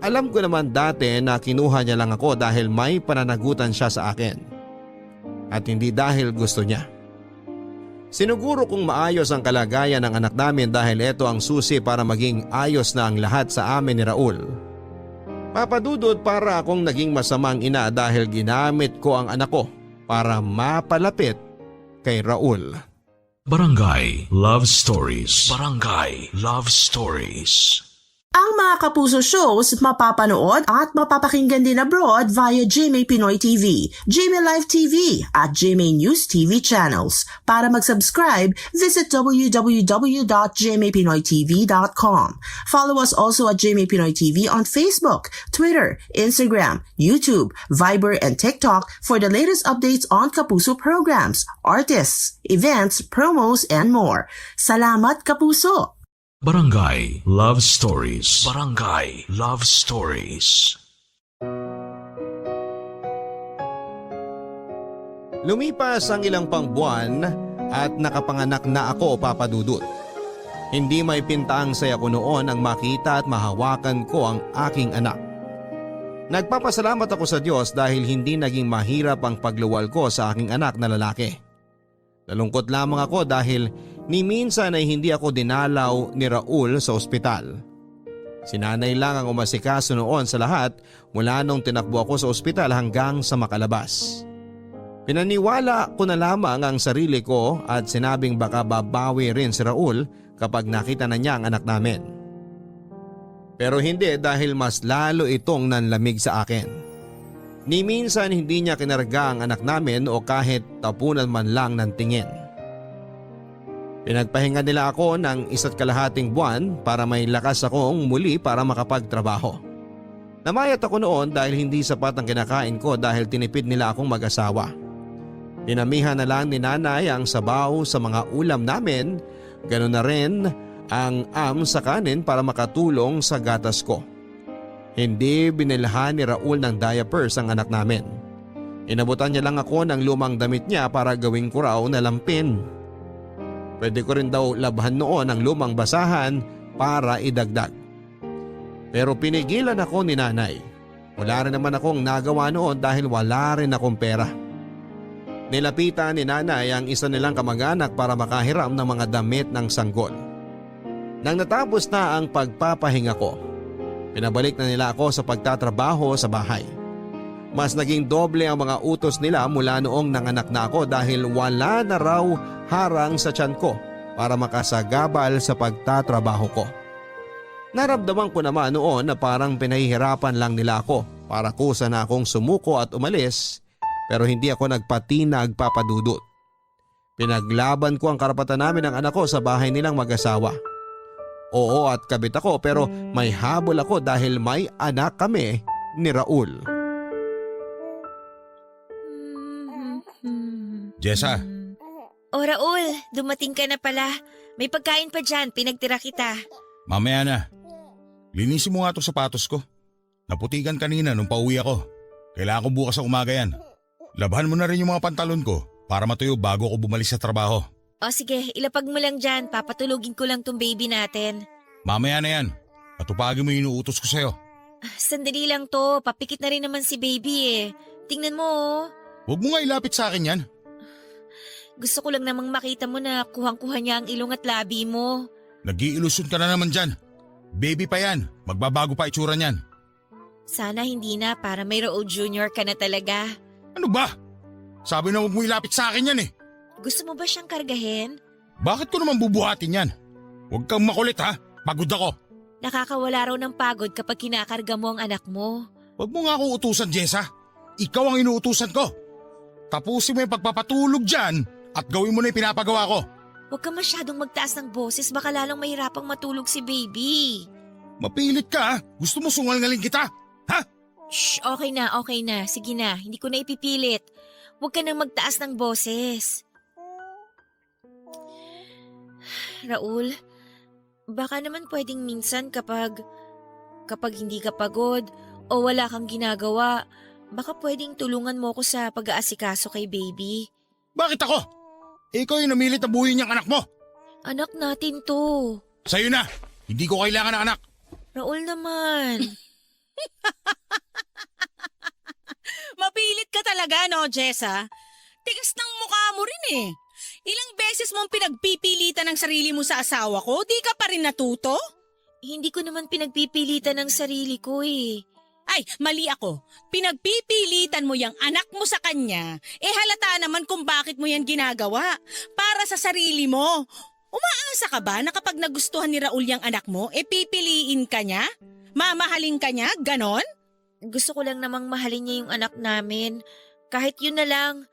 Alam ko naman dati na kinuha niya lang ako dahil may pananagutan siya sa akin. At hindi dahil gusto niya. Sinuguro kong maayos ang kalagayan ng anak namin dahil ito ang susi para maging ayos na ang lahat sa amin ni Raul. Papadudod para akong naging masamang ina dahil ginamit ko ang anak ko para mapalapit kay Raul. Barangay Love Stories. Barangay Love Stories. Ang mga Kapuso shows mapapanood at mapapakinggan din abroad via GMA Pinoy TV, GMA Live TV at GMA News TV channels. Para mag-subscribe, visit www.gmapinoytv.com. Follow us also at GMA Pinoy TV on Facebook, Twitter, Instagram, YouTube, Viber, and TikTok for the latest updates on Kapuso programs, artists, events, promos, and more. Salamat, Kapuso! Barangay Love Stories. Barangay Love Stories. Lumipas ang ilang pang buwan at nakapanganak na ako, Papa Dudut. Hindi may pintaang saya ko noon ang makita at mahawakan ko ang aking anak. Nagpapasalamat ako sa Diyos dahil hindi naging mahirap ang pagluwal ko sa aking anak na lalaki. Nalungkot lamang ako dahil ni minsan ay hindi ako dinalaw ni Raul sa ospital. Si nanay lang ang umasikaso noon sa lahat mula nung tinakbo ako sa ospital hanggang sa makalabas. Pinaniwala ko na lamang ang sarili ko at sinabing baka babawi rin si Raul kapag nakita na niya ang anak namin. Pero hindi dahil mas lalo itong nanlamig sa akin. Ni minsan hindi niya kinarga ang anak namin o kahit tapunan man lang ng tingin. Pinagpahinga nila ako ng 1.5 buwan para may lakas akong muli para makapagtrabaho. Namayat ako noon dahil hindi sapat ang kinakain ko dahil tinipid nila akong mag-asawa. Dinamihan na lang ni nanay ang sabaw sa mga ulam namin, ganoon na rin ang sa kanin para makatulong sa gatas ko. Hindi binilhan ni Raul ng diapers ang anak namin. Inabutan niya lang ako ng lumang damit niya para gawing ko raw na lampin. Pwede ko rin daw labhan noon ang lumang basahan para idagdag. Pero pinigilan ako ni nanay. Wala rin naman akong nagawa noon dahil wala rin akong pera. Nilapitan ni nanay ang isa nilang kamag-anak para makahiram ng mga damit ng sanggol. Nang natapos na ang pagpapahinga ko, pinabalik na nila ako sa pagtatrabaho sa bahay. Mas naging doble ang mga utos nila mula noong nanganak na ako dahil wala na raw harang sa tiyan ko para makasagabal sa pagtatrabaho ko. Naramdaman ko naman noon na parang pinahihirapan lang nila ako para kusa na akong sumuko at umalis pero hindi ako nagpatinag, Papa Dudut. Pinaglaban ko ang karapatan namin ng anak ko sa bahay nilang mag-asawa. Oo at kabit ako pero may habol ako dahil may anak kami ni Raul. Jessa, O Raul, dumating ka na pala. May pagkain pa dyan, pinagtira kita. mamaya na. Linisin mo nga itong sapatos ko. Naputikan kanina nung pauwi ako. Kailangan ko bukas sa umaga yan. Labhan mo na rin yung mga pantalon ko para matuyo bago ako bumalik sa trabaho. O sige, ilapag mo lang dyan, papatulugin ko lang tong baby natin. Mamaya na yan. Patupagin mo yung inuutos ko sa'yo. Sandali lang to, papikit na rin naman si baby eh. Tingnan mo oh. Huwag mo nga ilapit sa akin yan. Gusto ko lang namang makita mo na kuhang-kuha niya ang ilong at labi mo. Nag-iilusyon ka na naman dyan. Baby pa yan. Magbabago pa itsura niyan. Sana hindi na para may Raul Jr. ka na talaga. Ano ba? Sabi na huwag mo ilapit sa akin yan eh. Gusto mo ba siyang kargahin? Bakit ko naman bubuhatin yan? Huwag kang makulit ha. Pagod ako. Nakakawala raw ng pagod kapag kinakarga mo ang anak mo. Huwag mo nga akong utusan, Jessa. Ikaw ang inuutusan ko. Tapusin mo yung pagpapatulog dyan at gawin mo na yung pinapagawa ko. Huwag ka masyadong magtaas ng boses, baka lalong mahirapang matulog si baby. Mapilit ka ha? Gusto mo sungal-ngaling kita? Ha? Shh, okay na. Sige na, hindi ko na ipipilit. Huwag ka nang magtaas ng boses. Raul, baka naman pwedeng minsan kapag hindi ka pagod o wala kang ginagawa, baka pwedeng tulungan mo ko sa pag-aasikaso kay baby. Bakit ako? Ikaw yung namilit na buuin niyang anak mo. Anak natin to. Sa'yo na. Hindi ko kailangan ng anak. Raul naman. Mapilit ka talaga, no, Jessa? Tigas ng mukha mo rin eh. Ilang beses mong pinagpipilitan ng sarili mo sa asawa ko, di ka pa rin natuto? Hindi ko naman pinagpipilitan ng sarili ko eh. Ay, mali ako. Pinagpipilitan mo yung anak mo sa kanya, halata naman kung bakit mo yan ginagawa. Para sa sarili mo. Umaasa ka ba na kapag nagustuhan ni Raul yung anak mo, pipiliin ka niya? Mamahalin ka niya? Ganon? Gusto ko lang namang mahalin niya yung anak namin. Kahit yun na lang.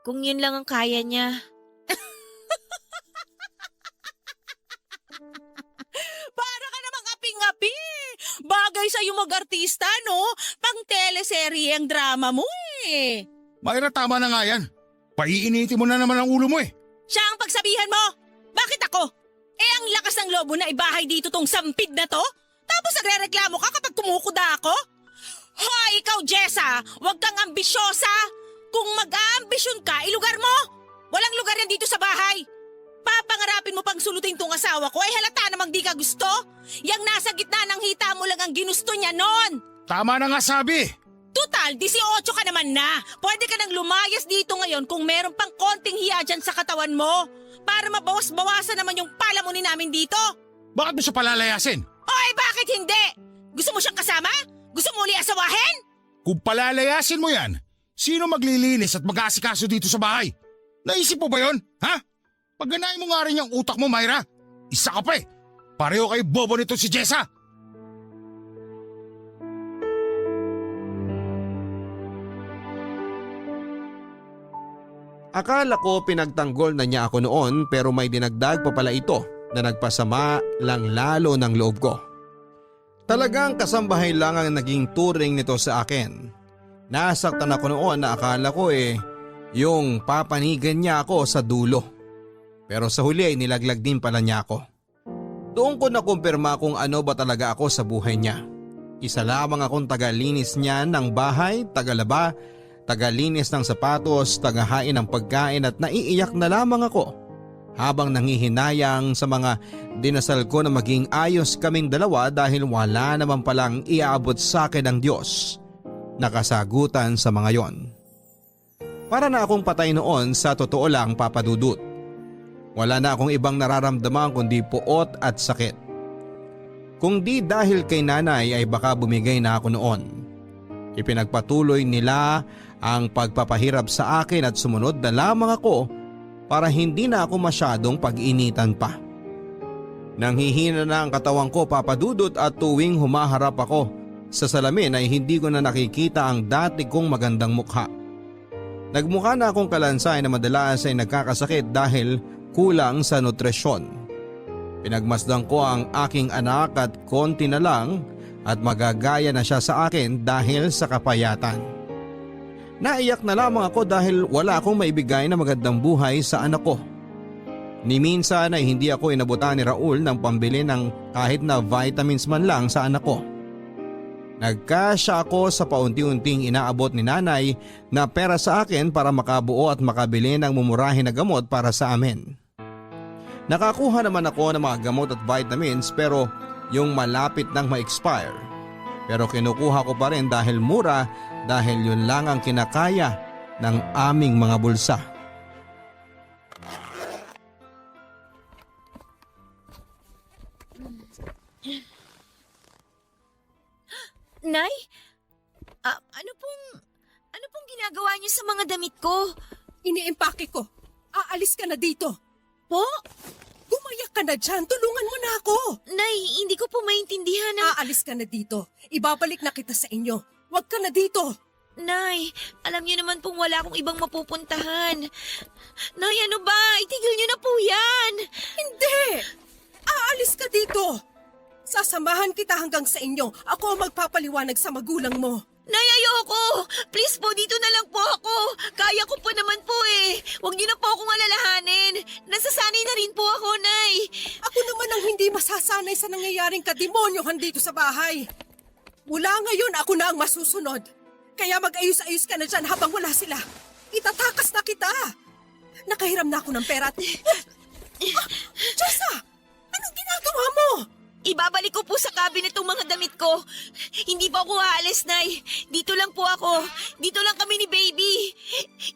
Kung yun lang ang kaya niya. Para ka namang aping-api. Bagay sa'yo mag-artista, no? Pang teleserye ang drama mo eh. Mayra, tama na nga yan. Paiinitin mo na naman ang ulo mo eh. Siya ang pagsabihan mo. Bakit ako? Ang lakas ng lobo na ibahay dito tong sampid na to? Tapos nagre-reklamo ka kapag kumukuda ako? Hoy, ikaw, Jessa! Huwag kang ambisyosa! Kung mag-aambisyon ka, ilugar mo! Walang lugar yan dito sa bahay! Papangarapin mo pang sulutin tong asawa ko, halata namang di ka gusto? Yang nasa gitna ng hita mo lang ang ginusto niya noon! Tama na nga sabi. Total, 18 ka naman na! Pwede ka nang lumayas dito ngayon kung meron pang konting hiya dyan sa katawan mo! Para mabawas-bawasan naman yung palamunin namin dito! Bakit mo siya palalayasin? Oy, bakit hindi? Gusto mo siyang kasama? Gusto mo uli asawahin? Kung palalayasin mo yan, sino maglilinis at mag-aasikaso dito sa bahay? Naisip mo ba yon? Ha? Pagganahin mo nga rin yung utak mo, Myra. Isa ka pa eh. Pareho kayo bobo nito si Jessa. Akala ko pinagtanggol na niya ako noon pero may dinagdag pa pala ito na nagpasama lang lalo ng loob ko. Talagang kasambahay lang ang naging turing nito sa akin. Nasaktan ako noon na akala ko yung papanigan niya ako sa dulo. Pero sa huli ay nilaglag din pala niya ako. Doon ko nakumpirma kung ano ba talaga ako sa buhay niya. Isa lamang akong tagalinis niya ng bahay, tagalaba, tagalinis ng sapatos, tagahain ng pagkain at naiiyak na lamang ako. Habang nangihinayang sa mga dinasal ko na maging ayos kaming dalawa dahil wala naman palang iaabot sa akin ng Diyos na kasagutan sa mga yon. Para na akong patay noon sa totoo lang, Papa Dudut. Wala na akong ibang nararamdaman kundi puot at sakit. Kung di dahil kay nanay ay baka bumigay na ako noon. Ipinagpatuloy nila ang pagpapahirap sa akin at sumunod na lamang ako para hindi na ako masyadong pag-initan pa. Nanghihina na ang katawan ko, Papa Dudut, at tuwing humaharap ako sa salamin ay hindi ko na nakikita ang dati kong magandang mukha. Nagmukha na akong kalansay na madalas ay nagkakasakit dahil kulang sa nutrisyon. Pinagmasdan ko ang aking anak at konti na lang at magagaya na siya sa akin dahil sa kapayatan. Naiyak na lamang ako dahil wala akong maibigay na magandang buhay sa anak ko. Ni minsan ay hindi ako inabutan ni Raul ng pambili ng kahit na vitamins man lang sa anak ko. Nagkasya ako sa paunti-unting inaabot ni nanay na pera sa akin para makabuo at makabili ng mumurahin na gamot para sa amin. Nakakuha naman ako ng mga gamot at vitamins pero yung malapit nang ma-expire. Pero kinukuha ko pa rin dahil mura dahil yun lang ang kinakaya ng aming mga bulsa. Nay? Ano pong ginagawa niyo sa mga damit ko? Iniimpake ko. Aalis ka na dito. Po? Gumayak ka na dyan. Tulungan mo na ako. Nay, hindi ko po maintindihan ang... Aalis ka na dito. Ibabalik na kita sa inyo. Huwag ka na dito. Nay, alam niyo naman pong wala akong ibang mapupuntahan. Nay, ano ba? Itigil niyo na po yan. Hindi! Aalis ka dito. Sasamahan kita hanggang sa inyo. Ako ang magpapaliwanag sa magulang mo. Nay, ayoko! Please po, dito na lang po ako. Kaya ko pa naman po eh. Huwag niyo na po akong alalahanin. Nasasanay na rin po ako, Nay. Ako naman ang hindi masasanay sa nangyayaring kademonyohan dito sa bahay. Mula ngayon, ako na ang masusunod. Kaya mag-ayos-ayos ka na dyan habang wala sila. Itatakas na kita. Nakahiram na ako ng pera at... Jessa! Anong ginagawa mo? Ibabalik ko po sa cabinet itong mga damit ko. Hindi po ako aalis, Nay. Dito lang po ako. Dito lang kami ni Baby.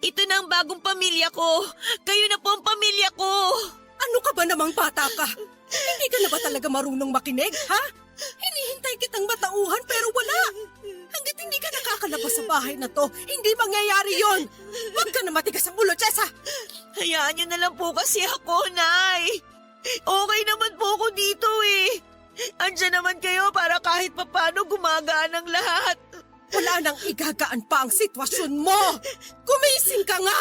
Ito na ang bagong pamilya ko. Kayo na po ang pamilya ko. Ano ka ba namang bata ka? Hindi ka na ba talaga marunong makinig, ha? Hinihintay kitang matauhan pero wala. Hanggat hindi ka nakakalabas sa bahay na to, hindi mangyayari yon. Huwag ka na matigas ang ulo, Jessa. Hayaan niyo na lang po kasi ako, Nay. Okay naman po ako dito eh. Andiyan naman kayo para kahit papano gumagaan ang lahat. Wala nang igagaan pa ang sitwasyon mo. Kumising ka nga.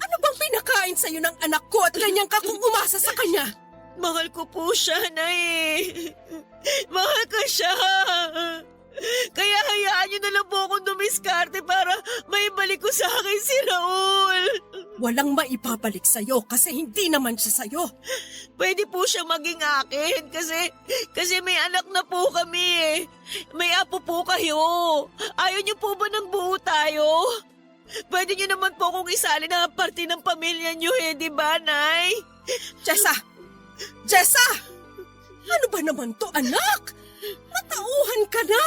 Ano bang pinakain sa'yo ng anak ko at ganyan ka kung umasa sa kanya? Mahal ko po siya, Nay. Mahal ko siya. Kaya hayaan niyo na lang po akong dumiskarte para maibalik ko sa akin si Raul. Walang maipabalik sa'yo kasi hindi naman siya sa'yo. Pwede po siya maging akin kasi may anak na po kami eh. May apo po kayo. Ayaw niyo po ba ng buo tayo? Pwede niyo naman po akong isali na parte ng pamilya niyo eh, di ba, Nay? Jessa! Jessa! Ano ba naman to, anak? Matauhan ka na!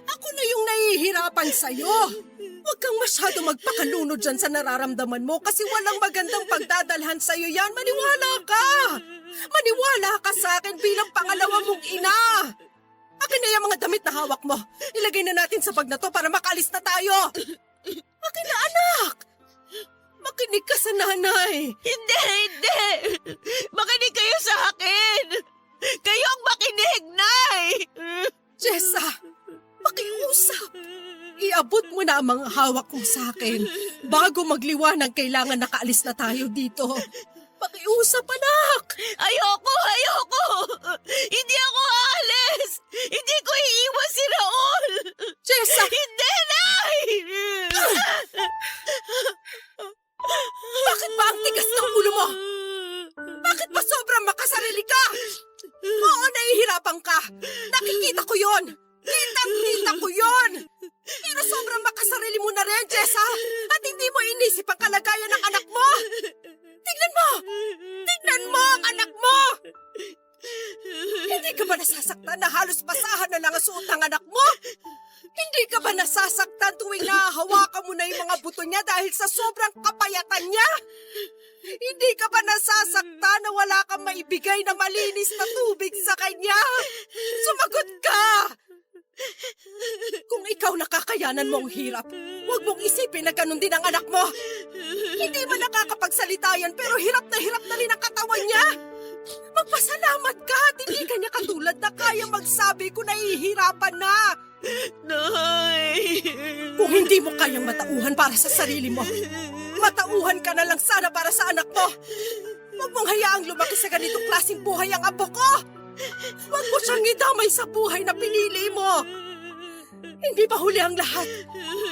Ako na yung nahihirapan sa'yo. Huwag kang masyado magpakalunod dyan sa nararamdaman mo kasi walang magandang pagdadalhan sa'yo yan. Maniwala ka! Maniwala ka sa akin bilang pangalawa mong ina! Akin na yung mga damit na hawak mo. Ilagay na natin sa bag na to para makaalis na tayo. Akin na, anak! Makinig ka sa nanay. Hindi! Makinig kayo sa akin! Kayo ang makinig, Nay! Jessa, pakiusap. Iabot mo na ang mga hawak mo sa akin. Bago magliwanag, kailangan nakaalis na tayo dito. Pakiusap, anak! Ayoko! Hindi ako aalis! Hindi ko iiwan si Raul! Jessa! Hindi, Nay! Bakit ba ang tigas ng ulo mo? Bakit ba sobrang makasarili ka? Oo, nahihirapan ka. Nakikita ko yon. Kitang-kita ko yon. Pero sobrang makasarili mo na rin, Jessa. At hindi mo inisip ang kalagayan ng anak mo. Tignan mo! Tignan mo ang anak mo! Hindi ka ba nasasaktan na halos basahan na lang ang suot ng anak mo? Hindi ka ba nasasaktan tuwing nahahawakan mo na yung mga buto niya dahil sa sobrang kapayatan niya? Hindi ka ba nasasaktan na wala kang maibigay na malinis na tubig sa kanya? Sumagot ka! Kung ikaw nakakayanan mo ang hirap, huwag mong isipin na ganun din ang anak mo. Hindi man nakakapagsalita yan pero hirap na rin ang katawan niya. Magpasalamat ka at hindi ka niya katulad na kaya magsabi kung nahihirapan na. Nay! Kung hindi mo kayang matauhan para sa sarili mo, matauhan ka na lang sana para sa anak mo. Huwag mong hayaang lumaki sa ganitong klaseng buhay ang apo ko. Huwag mo siyang idamay sa buhay na pinili mo. Hindi pa huli ang lahat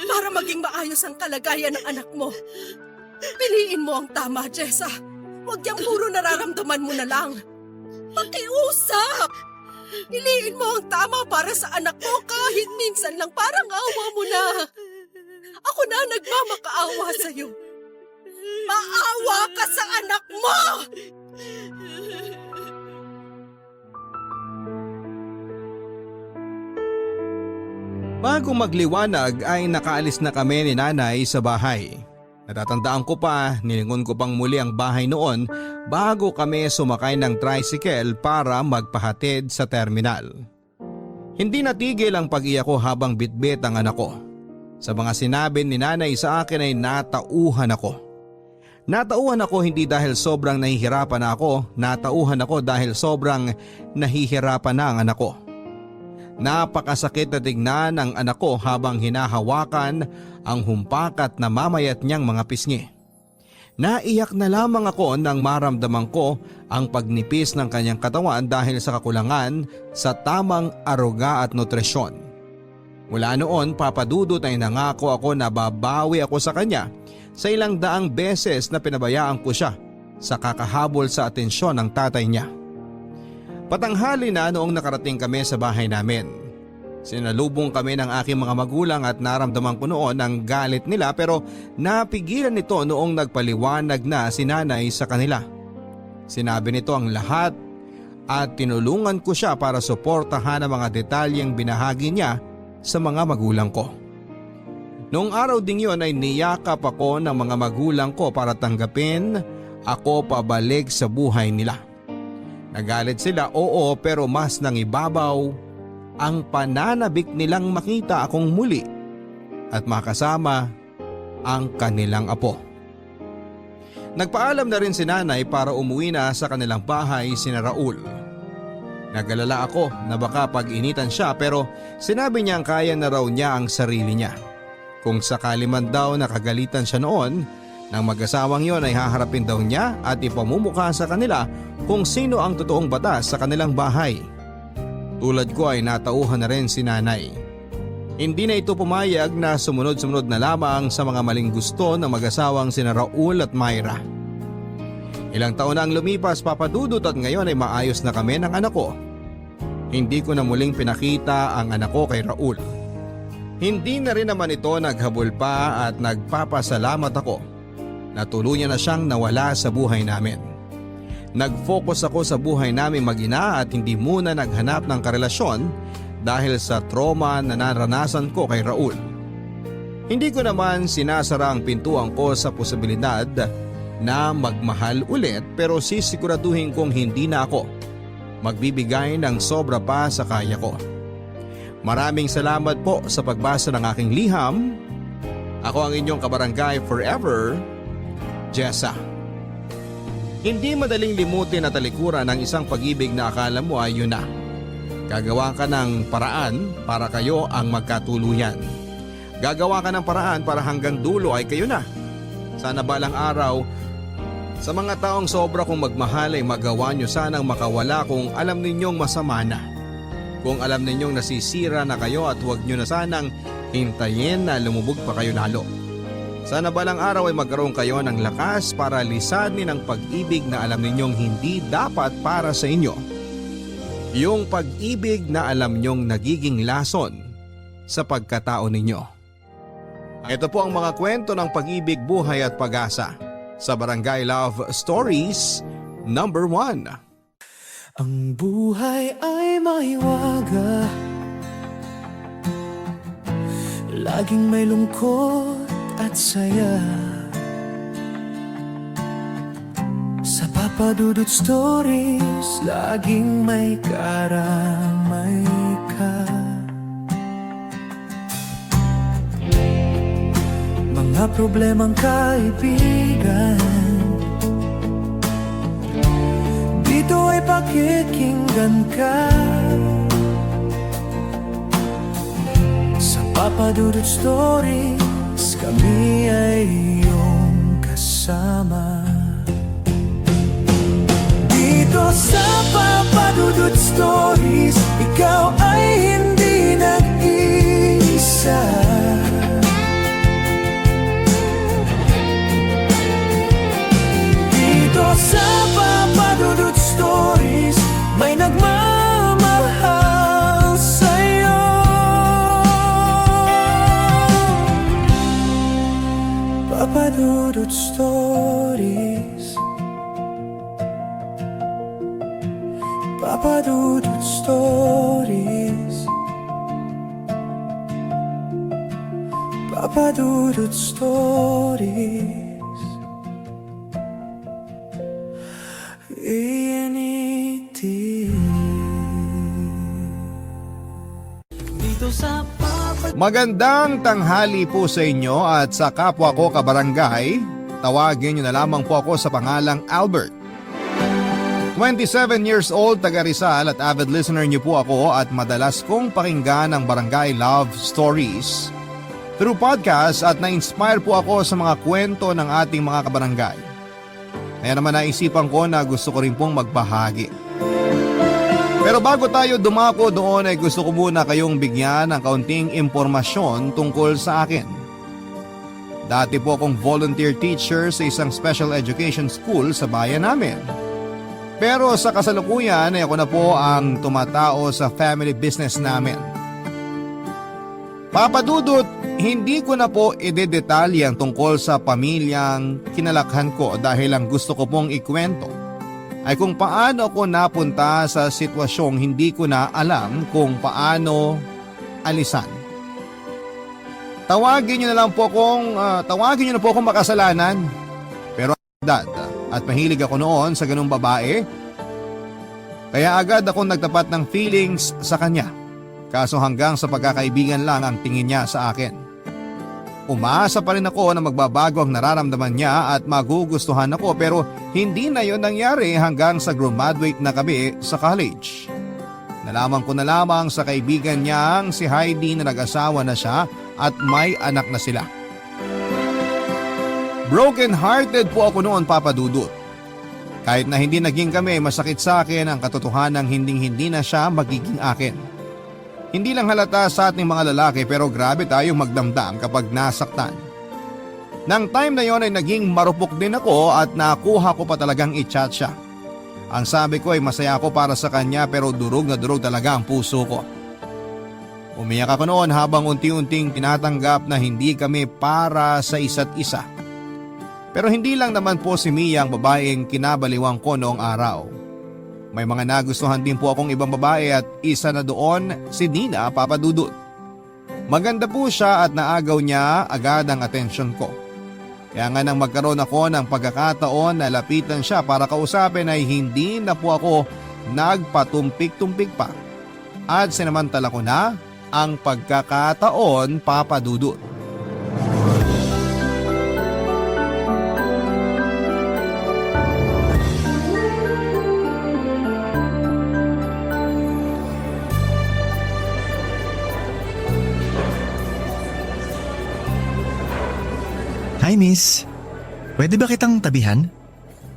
para maging maayos ang kalagayan ng anak mo. Piliin mo ang tama, Jessa. Huwag yang puro nararamdaman mo na lang. Pakiusap! Piliin mo ang tama para sa anak mo kahit minsan lang parang awa mo na. Ako na ang nagmamakaawa sa'yo. Maawa ka sa anak mo! Bago magliwanag ay nakaalis na kami ni nanay sa bahay. Natatandaan ko pa, nilingon ko pang muli ang bahay noon bago kami sumakay ng tricycle para magpahatid sa terminal. Hindi natigil ang pag-iyak ko habang bitbit ang anak ko. Sa mga sinabi ni nanay sa akin ay natauhan ako. Natauhan ako hindi dahil sobrang nahihirapan na ako, natauhan ako dahil sobrang nahihirapan na ang anak ko. Napakasakit na tignan ang anak ko habang hinahawakan ang humpakat na mamayat niyang mga pisngi. Naiyak na lamang ako nang maramdaman ko ang pagnipis ng kanyang katawan dahil sa kakulangan sa tamang aruga at nutrisyon. Mula noon papadudot ay nangako ako na babawi ako sa kanya sa ilang daang beses na pinabayaan ko siya sa kakahabol sa atensyon ng tatay niya. Patanghali na noong nakarating kami sa bahay namin. Sinalubong kami ng aking mga magulang at naramdaman ko noon ang galit nila pero napigilan nito noong nagpaliwanag na si nanay sa kanila. Sinabi nito ang lahat at tinulungan ko siya para suportahan ang mga detalyeng binahagi niya sa mga magulang ko. Noong araw ding yun ay niyakap ako ng mga magulang ko para tanggapin ako pabalik sa buhay nila. Nagalit sila, oo, pero mas nangibabaw ang pananabik nilang makita akong muli at makasama ang kanilang apo. Nagpaalam na rin si nanay para umuwi na sa kanilang bahay sina Raul. Nag-alala ako na baka pag-initan siya pero sinabi niyang kaya na raw niya ang sarili niya. Kung sakali man daw nakagalitan siya noon, nang mag-asawang yon ay haharapin daw niya at ipamumukha sa kanila kung sino ang totoong batas sa kanilang bahay. Tulad ko ay natauhan na rin si nanay. Hindi na ito pumayag na sumunod-sumunod na lamang sa mga maling gusto ng mag-asawang sina Raul at Myra. Ilang taon na ang lumipas, Papa Dudut, at ngayon ay maayos na kami ng anak ko. Hindi ko na muling pinakita ang anak ko kay Raul. Hindi na rin naman ito naghabol pa at nagpapasalamat ako na tuluyan na siyang nawala sa buhay namin. Nag-focus ako sa buhay namin mag-ina at hindi muna naghanap ng karelasyon dahil sa trauma na naranasan ko kay Raul. Hindi ko naman sinasara ang pintuan ko sa posibilidad na magmahal ulit pero sisiguraduhin kong hindi na ako magbibigay ng sobra pa sa kaya ko. Maraming salamat po sa pagbasa ng aking liham. Ako ang inyong kabarangay forever, Jessa. Hindi madaling limutin at talikuran ng isang pag-ibig na akala mo ay yun na. Gagawa ka ng paraan para kayo ang magkatuluyan. Gagawa ka ng paraan para hanggang dulo ay kayo na. Sana balang araw, sa mga taong sobra kong magmahal ay magawa nyo sanang makawala kung alam ninyong masama na. Kung alam ninyong nasisira na kayo at huwag nyo na sanang hintayin na lumubog pa kayo lalo. Sana balang araw ay magkaroon kayo ng lakas para lisanin ang pag-ibig na alam ninyong hindi dapat para sa inyo. Yung pag-ibig na alam ninyong nagiging lason sa pagkatao ninyo. Ito po ang mga kwento ng pag-ibig, buhay at pag-asa sa Barangay Love Stories number 1. Ang buhay ay maiwaga, laging may lungkot at saya. Sa Papa Dudut Stories, laging may karamay ka. Mga problemang kaibigan, dito ay pakikinggan ka. Sa Papa Dudut Stories, kami ay iyong kasama. Dito sa Papa Dudut Stories, ikaw ay hindi nag-iisa. Dito sa Papa Dudut Stories, may nagmamahal sa'yo. Papa Dudut Stories, Papa Dudut Stories, Papa Dudut Stories. Dito sa Magandang tanghali po sa inyo at sa kapwa ko kabarangay. Tawagin niyo na lamang po ako sa pangalang Albert. 27 years old, taga Rizal at avid listener niyo po ako at madalas kong pakinggan ang Barangay Love Stories through podcast at na-inspire po ako sa mga kwento ng ating mga kabarangay. Kaya naman naisipan ko na gusto ko rin pong magbahagi. Pero bago tayo dumako doon ay gusto ko muna kayong bigyan ng kaunting impormasyon tungkol sa akin. Dati po akong volunteer teacher sa isang special education school sa bayan namin. Pero sa kasalukuyan ay ako na po ang tumatao sa family business namin. Papa Dudut, hindi ko na po idedetalye ang tungkol sa pamilyang kinalakhan ko dahil ang gusto ko pong ikwento ay kung paano ako napunta sa sitwasyong hindi ko na alam kung paano alisan. Tawagin niyo na po akong makasalanan. Pero dad, at mahilig ako noon sa ganung babae. Kaya agad akong nagtapat ng feelings sa kanya. Kaso hanggang sa pagkakaibigan lang ang tingin niya sa akin. Umaasa pa rin ako na magbabago ang nararamdaman niya at magugustuhan ako pero hindi na yon nangyari hanggang sa graduate na kami sa college. Nalaman ko na lamang sa kaibigan niyang si Heidi na nag-asawa na siya at may anak na sila. Broken hearted po ako noon, Papa Dudut. Kahit na hindi naging kami, masakit sa akin ang katotohanan hindi na siya magiging akin. Hindi lang halata sa ating mga lalaki pero grabe tayong magdamdam kapag nasaktan. Nang time na yon ay naging marupok din ako at nakuha ko pa talagang i-chat siya. Ang sabi ko ay masaya ako para sa kanya pero durog na durog talaga ang puso ko. Umiyak ako noon habang unti-unting tinatanggap na hindi kami para sa isa't isa. Pero hindi lang naman po si Mia ang babaeng kinabaliwang ko noong araw. May mga nagustuhan din po akong ibang babae at isa na doon si Dina, Papa Dudut. Maganda po siya at naagaw niya agad ang atensyon ko. Kaya nga nang magkaroon ako ng pagkakataon na lapitan siya para kausapin ay hindi na po ako nagpatumpik-tumpik pa. At sinamantala ko na ang pagkakataon, Papa Dudut. Hi, miss. Pwede ba kitang tabihan?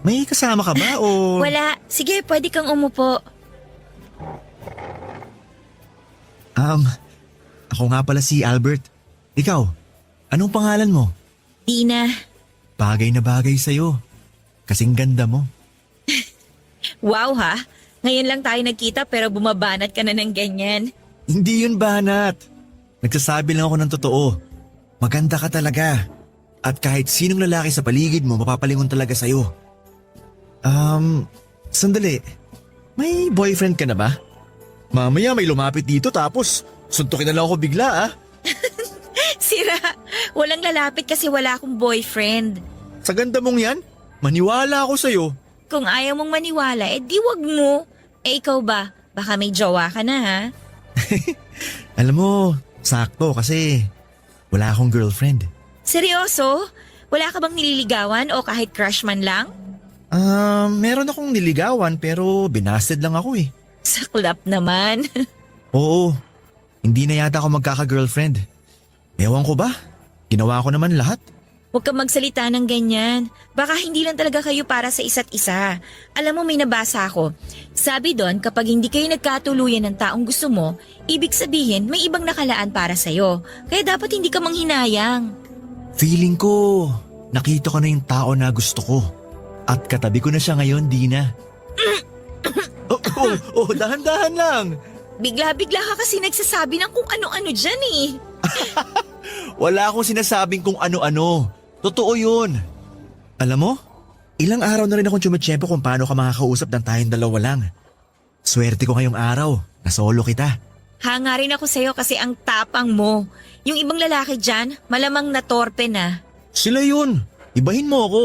May kasama ka ba o… Wala. Sige, pwede kang umupo. Ako nga pala si Albert. Ikaw, anong pangalan mo? Dina. Bagay na bagay sa'yo. Kasing ganda mo. Wow ha? Ngayon lang tayo nagkita pero bumabanat ka na ng ganyan. Hindi yun banat. Nagsasabi lang ako ng totoo. Maganda ka talaga. At kahit sinong lalaki sa paligid mo, mapapalingon talaga sa'yo. Sandali. May boyfriend ka na ba? Mamaya may lumapit dito tapos suntukin na lang ako bigla Sira, walang lalapit kasi wala akong boyfriend. Sa ganda mong yan, maniwala ako sa'yo. Kung ayaw mong maniwala, di wag mo. Ikaw ba? Baka may jowa ka na ha? Alam mo, sakto kasi wala akong girlfriend. Seryoso? Wala ka bang nililigawan o kahit crush man lang? Meron akong niligawan pero binasted lang ako eh. Saklap naman. Oo, hindi na yata ako magkaka-girlfriend. Ewan ko ba? Ginawa ko naman lahat. Huwag kang magsalita ng ganyan. Baka hindi lang talaga kayo para sa isa't isa. Alam mo, may nabasa ako. Sabi doon, kapag hindi kayo nagkatuluyan ng taong gusto mo, ibig sabihin may ibang nakalaan para sa'yo. Kaya dapat hindi ka manghinayang. Feeling ko, nakita ko na yung tao na gusto ko. At katabi ko na siya ngayon, Dina. Dahan-dahan lang. Bigla-bigla ka kasi nagsasabi ng kung ano-ano dyan eh. Wala akong sinasabing kung ano-ano. Totoo yun. Alam mo, ilang araw na rin akong tsumitsyempo kung paano ka makakausap ng tayong dalawa lang. Swerte ko ngayong araw, nasolo kita. Hanga rin ako sa'yo kasi ang tapang mo. Yung ibang lalaki dyan, malamang natorpe na. Sila yun. Ibahin mo ako.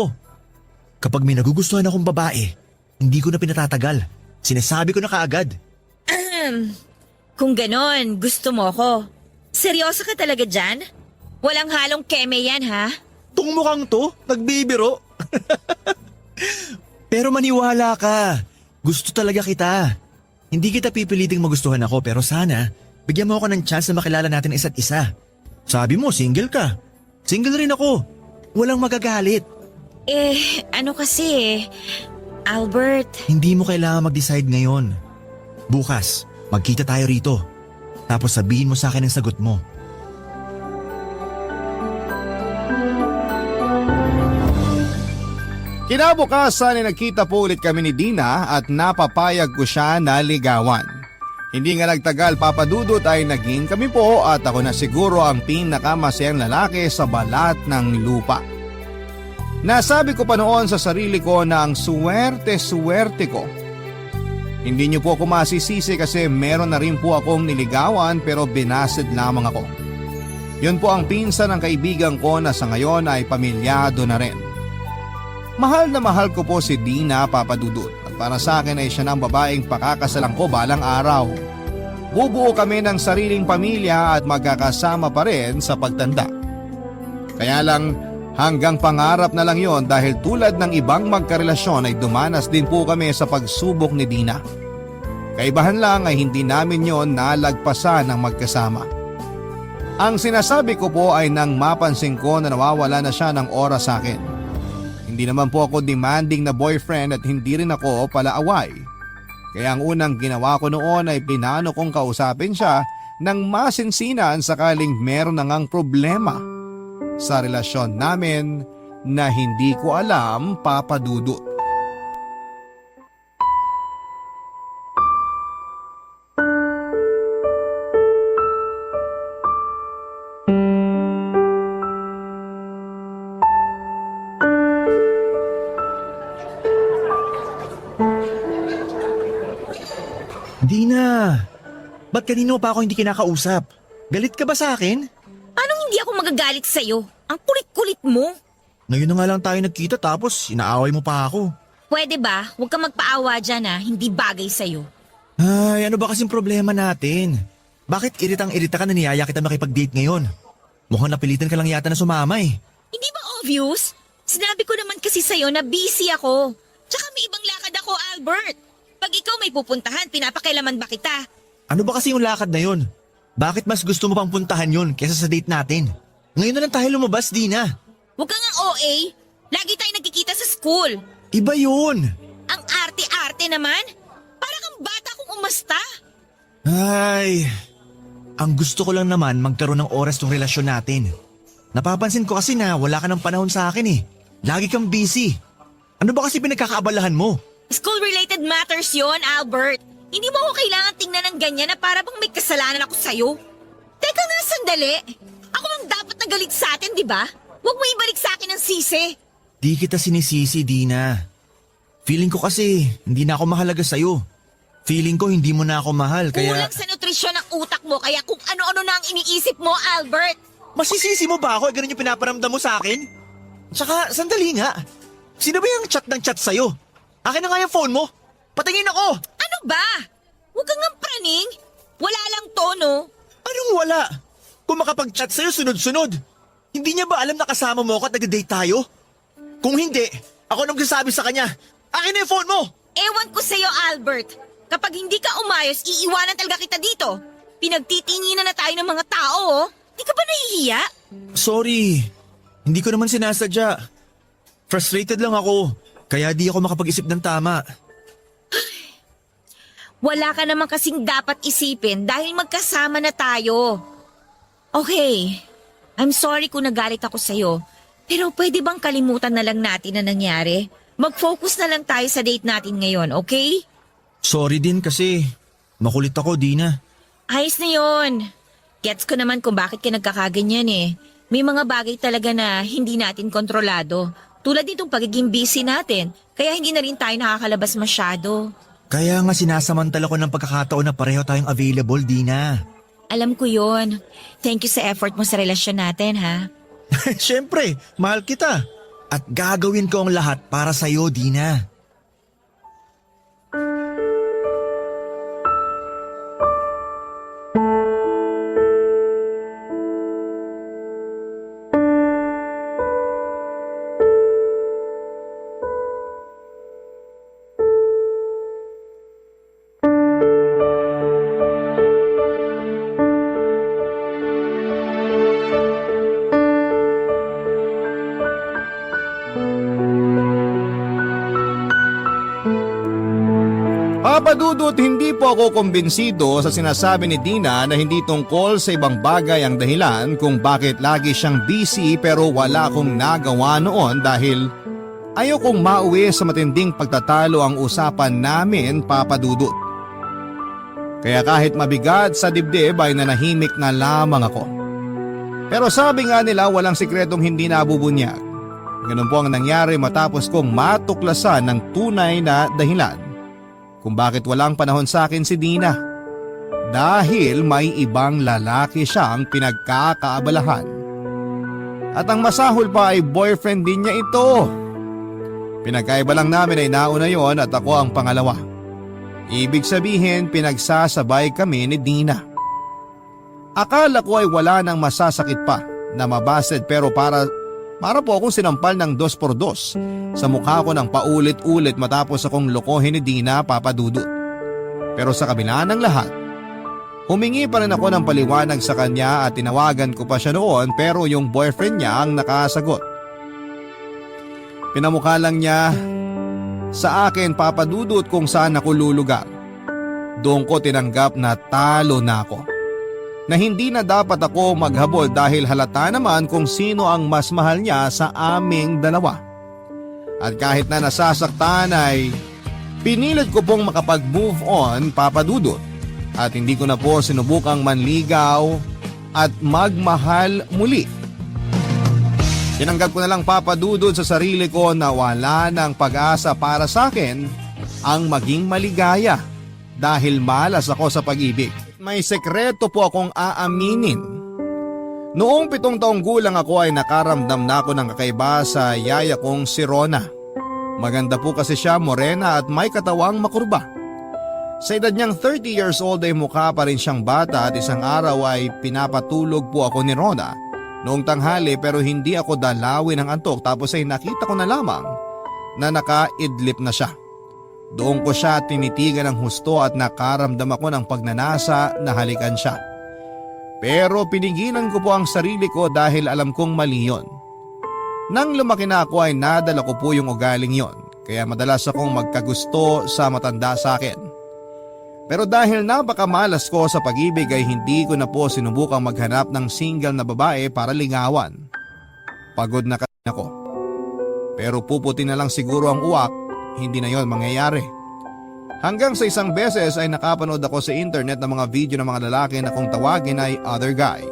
Kapag may nagugustuhan akong babae, hindi ko na pinatatagal. Sinasabi ko na kaagad. Kung ganon, gusto mo ko. Seryoso ka talaga dyan? Walang halong keme yan ha? Tung mukhang to, nagbibiro. Pero maniwala ka. Gusto talaga kita. Hindi kita pipiliting magustuhan ako pero sana bigyan mo ako ng chance na makilala natin isa't isa. Sabi mo, single ka. Single rin ako. Walang magagalit. Ano kasi Albert. Hindi mo kailangan mag-decide ngayon. Bukas, magkita tayo rito. Tapos sabihin mo sa akin ang sagot mo. Kinabukasan ay nagkita po ulit kami ni Dina at napapayag ko siya na ligawan. Hindi nga nagtagal Papa Dudut ay naging kami po at ako na siguro ang pinakamasayang lalaki sa balat ng lupa. Nasabi ko pa noon sa sarili ko na ang swerte ko. Hindi niyo po ako masisisi kasi meron na rin po akong niligawan pero binasid lamang ako. Yun po ang pinsan ng kaibigan ko na sa ngayon ay pamilyado na rin. Mahal na mahal ko po si Dina, Papa Dudut, at para sa akin ay siya ng babaeng pakakasalan ko balang araw. Bubuo kami ng sariling pamilya at magkakasama pa rin sa pagtanda. Kaya lang hanggang pangarap na lang yon dahil tulad ng ibang magkarelasyon ay dumanas din po kami sa pagsubok ni Dina. Kaibahan lang ay hindi namin yon nalagpasan ng magkasama. Ang sinasabi ko po ay nang mapansin ko na nawawala na siya ng oras sa akin. Hindi naman po ako demanding na boyfriend at hindi rin ako palaaway. Kaya ang unang ginawa ko noon ay pinano kong kausapin siya ng masinsinan sakaling meron na ngang problema sa relasyon namin na hindi ko alam, Papa Dudut. Dina, ba't kanino pa ako hindi kinakausap? Galit ka ba sa akin? Anong hindi ako magagalit sa'yo? Ang kulit-kulit mo. Ngayon na nga lang tayo nagkita tapos inaaway mo pa ako. Pwede ba? Huwag kang magpaawa dyan hindi bagay sa'yo. Ay, ano ba kasing problema natin? Bakit iritang-irita ka na niyaya kita makipag-date ngayon? Mukhang napilitan ka lang yata na sumama eh. Hindi ba obvious? Sinabi ko naman kasi sa'yo na busy ako. Tsaka may ibang lakad ako, Albert. Pag ikaw may pupuntahan, pinapakailaman ba kita? Ano ba kasi yung lakad na yun? Bakit mas gusto mo pang puntahan yun kesa sa date natin? Ngayon na lang tayo lumabas, Dina. Huwag kang ang OA. Lagi tayo nagkikita sa school. Iba yun. Ang arte-arte naman. Para kang bata kung umasta. Ay, ang gusto ko lang naman magkaroon ng oras tong relasyon natin. Napapansin ko kasi na wala ka ng panahon sa akin eh. Lagi kang busy. Ano ba kasi pinagkakaabalahan mo? School-related matters yon, Albert. Hindi mo ako kailangan tingnan ng ganyan na para bang may kasalanan ako sa'yo. Teka nga sandali. Ako ang dapat nagalit sa atin, di ba? Huwag mo ibalik sa akin ang sisi. Di kita sinisisi, Dina. Feeling ko kasi hindi na ako mahalaga sa'yo. Feeling ko hindi mo na ako mahal kaya... Kulang sa nutrisyon ng utak mo kaya kung ano-ano na ang iniisip mo, Albert. Masisisi mo ba ako? Ganun yung pinaparamdam mo sa akin? Tsaka, sandali nga. Sino ba yung chat ng chat sa'yo? Akin na nga yung phone mo. Patingin ako. Ano ba? Huwag kang ang praning. Wala lang to, no? Anong wala? Kung makapag-chat sa'yo sunod-sunod. Hindi niya ba alam na kasama mo ako at nag-date tayo? Kung hindi, ako nang magsasabi sa kanya. Akin na yung phone mo. Ewan ko sa'yo, Albert. Kapag hindi ka umayos, iiwanan talaga kita dito. Pinagtitinginan na tayo ng mga tao, oh. Di ka ba nahihiya? Sorry. Hindi ko naman sinasadya. Frustrated lang ako. Kaya di ako makapag-isip ng tama. Wala ka naman kasing dapat isipin dahil magkasama na tayo. Okay, I'm sorry kung nagalit ako sa'yo. Pero pwede bang kalimutan na lang natin na nangyari? Mag-focus na lang tayo sa date natin ngayon, okay? Sorry din kasi makulit ako, Dina. Ayos na yun. Gets ko naman kung bakit ka nagkakaganyan eh. May mga bagay talaga na hindi natin kontrolado. Tulad nitong pagiging busy natin, kaya hindi na rin tayo nakakalabas masyado. Kaya nga sinasamantala ko ng pagkakataon na pareho tayong available, Dina. Alam ko yon. Thank you sa effort mo sa relasyon natin, ha? Siyempre, mahal kita. At gagawin ko ang lahat para sa'yo, Dina. Papa Dudut, hindi po ako kumbinsido sa sinasabi ni Dina na hindi tungkol sa ibang bagay ang dahilan kung bakit lagi siyang busy pero wala akong nagawa noon dahil ayokong mauwi sa matinding pagtatalo ang usapan namin, Papa Dudut. Kaya kahit mabigat sa dibdib ay nanahimik na lamang ako. Pero sabi nga nila walang sikretong hindi nabubunyag. Ganun po ang nangyari matapos kong matuklasan ng tunay na dahilan kung bakit walang panahon sa akin si Dina. Dahil may ibang lalaki siyang pinagkakaabalahan. At ang masahol pa ay boyfriend din niya ito. Pinagkaiba lang namin ay nauna yon at ako ang pangalawa. Ibig sabihin pinagsasabay kami ni Dina. Akala ko ay wala nang masasakit pa na mabasted pero para po akong sinampal ng 2x2 sa mukha ko ng paulit-ulit matapos akong lokohin ni Dina, Papa Dudut. Pero sa kabila ng lahat, humingi pa rin ako ng paliwanag sa kanya at tinawagan ko pa siya noon pero yung boyfriend niya ang nakasagot. Pinamukha lang niya sa akin, Papa Dudut, kung saan ako lulugar. Doon ko tinanggap na talo na ako. Na hindi na dapat ako maghabol dahil halata naman kung sino ang mas mahal niya sa aming dalawa. At kahit na nasasaktan ay pinilit ko pong makapag-move on, Papa Dudut. At hindi ko na po sinubukang manligaw at magmahal muli. Tinanggap ko na lang, Papa Dudut, sa sarili ko na wala ng pag-asa para sa akin ang maging maligaya dahil malas ako sa pag-ibig. May sekreto po akong aaminin. Noong 7 taong gulang ako ay nakaramdam na ako ng kakaiba sa yaya kong si Rona. Maganda po kasi siya, morena at may katawang makurba. Sa edad niyang 30 years old ay mukha pa rin siyang bata at isang araw ay pinapatulog po ako ni Rona noong tanghali pero hindi ako dalawin ng antok tapos ay nakita ko na lamang na nakaidlip na siya. Doon ko siya tinitigan ng husto at nakaramdam ako ng pagnanasa na halikan siya. Pero pinigilan ko po ang sarili ko dahil alam kong mali yun. Nang lumaki na ako ay nadala ko po yung ugaling yon kaya madalas akong magkagusto sa matanda sa akin. Pero dahil napakamalas ko sa pag-ibig ay hindi ko na po sinubukang maghanap ng single na babae para lingawan. Pagod na kasi ako. Pero puputi na lang siguro ang uwak, hindi na yon mangyayari. Hanggang sa isang beses ay nakapanood ako sa internet ng mga video ng mga lalaki na kung tawagin ay other guy.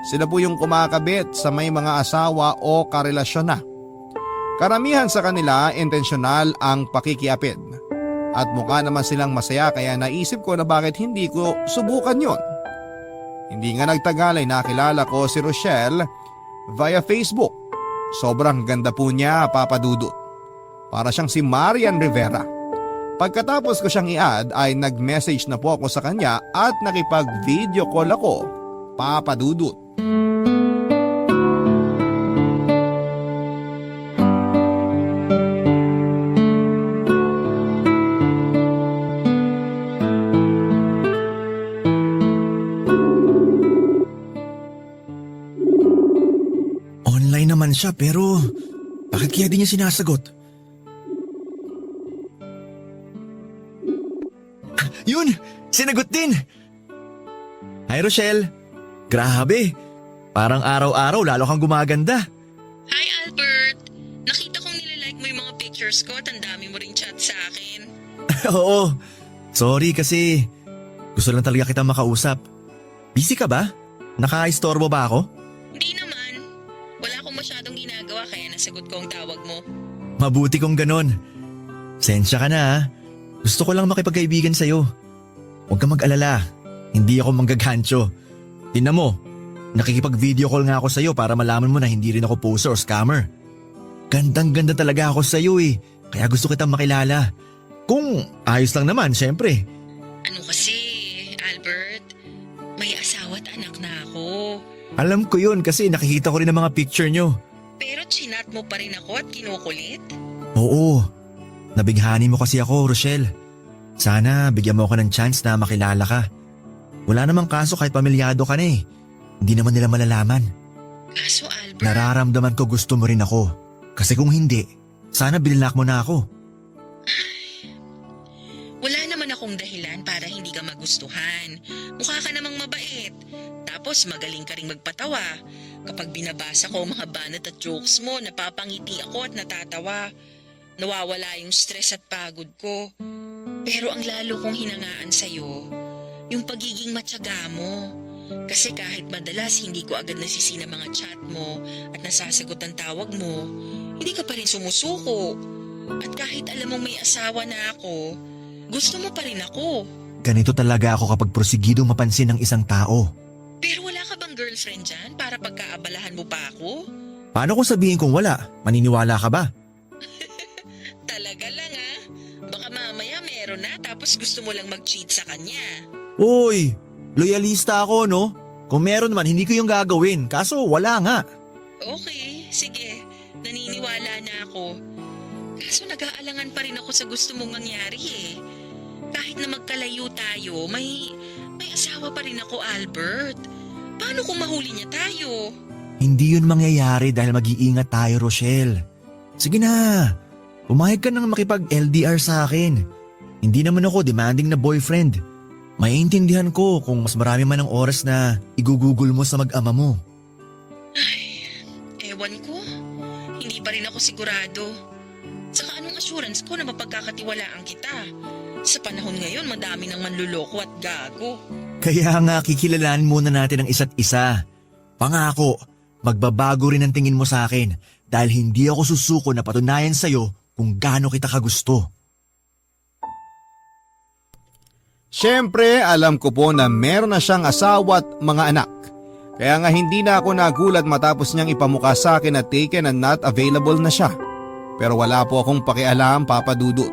Sila po yung kumakabit sa may mga asawa o karelasyon na. Karamihan sa kanila intensyonal ang pakikiapid. At mukha naman silang masaya kaya naisip ko na bakit hindi ko subukan yon. Hindi nga nagtagal ay nakilala ko si Rochelle via Facebook. Sobrang ganda po niya, Papa Dudut. Para siyang si Marian Rivera. Pagkatapos ko siyang i-add ay nag-message na po ako sa kanya at nakipag-video call ako, Papa Dudut. Online naman siya pero bakit kaya di niya sinasagot? Yun! Sinagot din! Hi Rochelle! Grabe! Parang araw-araw lalo kang gumaganda. Hi Albert! Nakita kong nilalike mo yung mga pictures ko at ang dami mo ring chat sa akin. Oo. Sorry kasi gusto lang talaga kitang makausap. Busy ka ba? Naka-istorbo ba ako? Hindi naman. Wala akong masyadong ginagawa kaya nasagot ko ang tawag mo. Mabuti kong ganon. Sensya ka na ha. Gusto ko lang makipagkaibigan sa'yo. Huwag kang mag-alala. Hindi ako manggaghancho. Tingnan mo, nakikipag-video call nga ako sa'yo para malaman mo na hindi rin ako poser o scammer. Gandang-ganda talaga ako sa'yo eh. Kaya gusto kitang makilala. Kung ayos lang naman, syempre. Ano kasi, Albert? May asawa at anak na ako. Alam ko yun kasi nakikita ko rin ang mga picture nyo. Pero chinat mo pa rin ako at kinukulit? Oo. Nabighani mo kasi ako, Rochelle. Sana bigyan mo ako ng chance na makilala ka. Wala namang kaso kahit pamilyado ka na eh. Hindi naman nila malalaman. Kaso Albert… Nararamdaman ko gusto mo rin ako. Kasi kung hindi, sana binilak mo na ako. Wala naman akong dahilan para hindi ka magustuhan. Mukha ka namang mabait. Tapos magaling ka ring magpatawa. Kapag binabasa ko ang mga banat at jokes mo, napapangiti ako at natatawa. Nawawala yung stress at pagod ko. Pero ang lalo kong hinangaan sa'yo, yung pagiging matyaga mo. Kasi kahit madalas hindi ko agad nasisina mga chat mo at nasasagot ang tawag mo, hindi ka pa rin sumusuko. At kahit alam mong may asawa na ako, gusto mo pa rin ako. Ganito talaga ako kapag prosigidong mapansin ng isang tao. Pero wala ka bang girlfriend dyan para pagkaabalahan mo pa ako? Paano kung sabihin kong wala? Maniniwala ka ba? Talaga lang ah. Baka mamaya meron na tapos gusto mo lang mag-cheat sa kanya. Uy, loyalista ako no? Kung meron man, hindi ko yung gagawin. Kaso wala nga. Okay, sige. Naniniwala na ako. Kaso nag-aalangan pa rin ako sa gusto mong mangyari eh. Kahit na magkalayo tayo, may asawa pa rin ako, Albert. Paano kung mahuli niya tayo? Hindi yun mangyayari dahil mag-iingat tayo, Rochelle. Sige na, pumayag ka nang makipag-LDR sa akin. Hindi naman ako demanding na boyfriend. Maiintindihan ko kung mas marami man ang oras na igugugol mo sa mag-ama mo. Ewan ko. Hindi pa rin ako sigurado. Saka anong assurance ko na mapagkakatiwalaan kita? Sa panahon ngayon, madami ng manluloko at gago. Kaya nga kikilalanin muna natin ang isa't isa. Pangako, magbabago rin ang tingin mo sa akin dahil hindi ako susuko na patunayan sa'yo kung gaano kita kagusto. Siyempre, alam ko po na meron na siyang asawa at mga anak. Kaya nga hindi na ako nagulat matapos niyang ipamukha sa akin na taken and not available na siya. Pero wala po akong pakialam, Papa Dudut.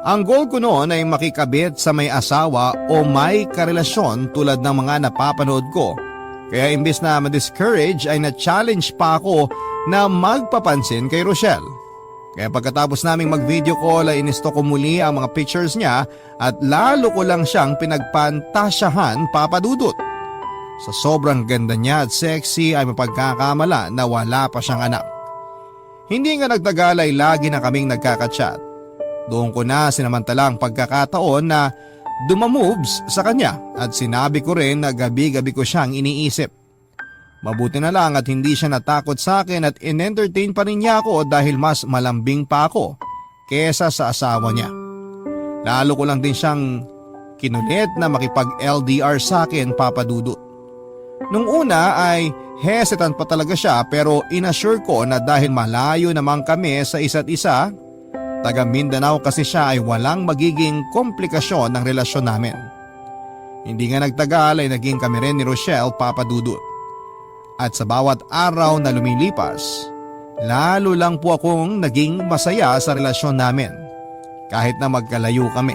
Ang goal ko noon ay makikabit sa may asawa o may karelasyon tulad ng mga napapanood ko. Kaya imbes na ma-discourage ay na-challenge pa ako na magpapansin kay Rochelle. Kaya pagkatapos naming mag-video call ay inisto ko muli ang mga pictures niya at lalo ko lang siyang pinagpantasyahan, Papa Dudut. Sa sobrang ganda niya at sexy ay mapagkakamala na wala pa siyang anak. Hindi nga nagtagal ay lagi na kaming nagkaka-chat. Doon ko na sinamantalang pagkakataon na dumamoves sa kanya at sinabi ko rin na gabi-gabi ko siyang iniisip. Mabuti na lang at hindi siya natakot sa akin at in-entertain pa rin niya ako dahil mas malambing pa ako kesa sa asawa niya. Lalo ko lang din siyang kinulit na makipag-LDR sa akin, Papa Dudut. Nung una ay hesitant pa talaga siya pero inassure ko na dahil malayo naman kami sa isa't isa, taga Mindanao kasi siya ay walang magiging komplikasyon ng relasyon namin. Hindi nga nagtagal ay naging kami rin ni Rochelle, Papa Dudut. At sa bawat araw na lumilipas, lalo lang po akong naging masaya sa relasyon namin kahit na magkalayo kami.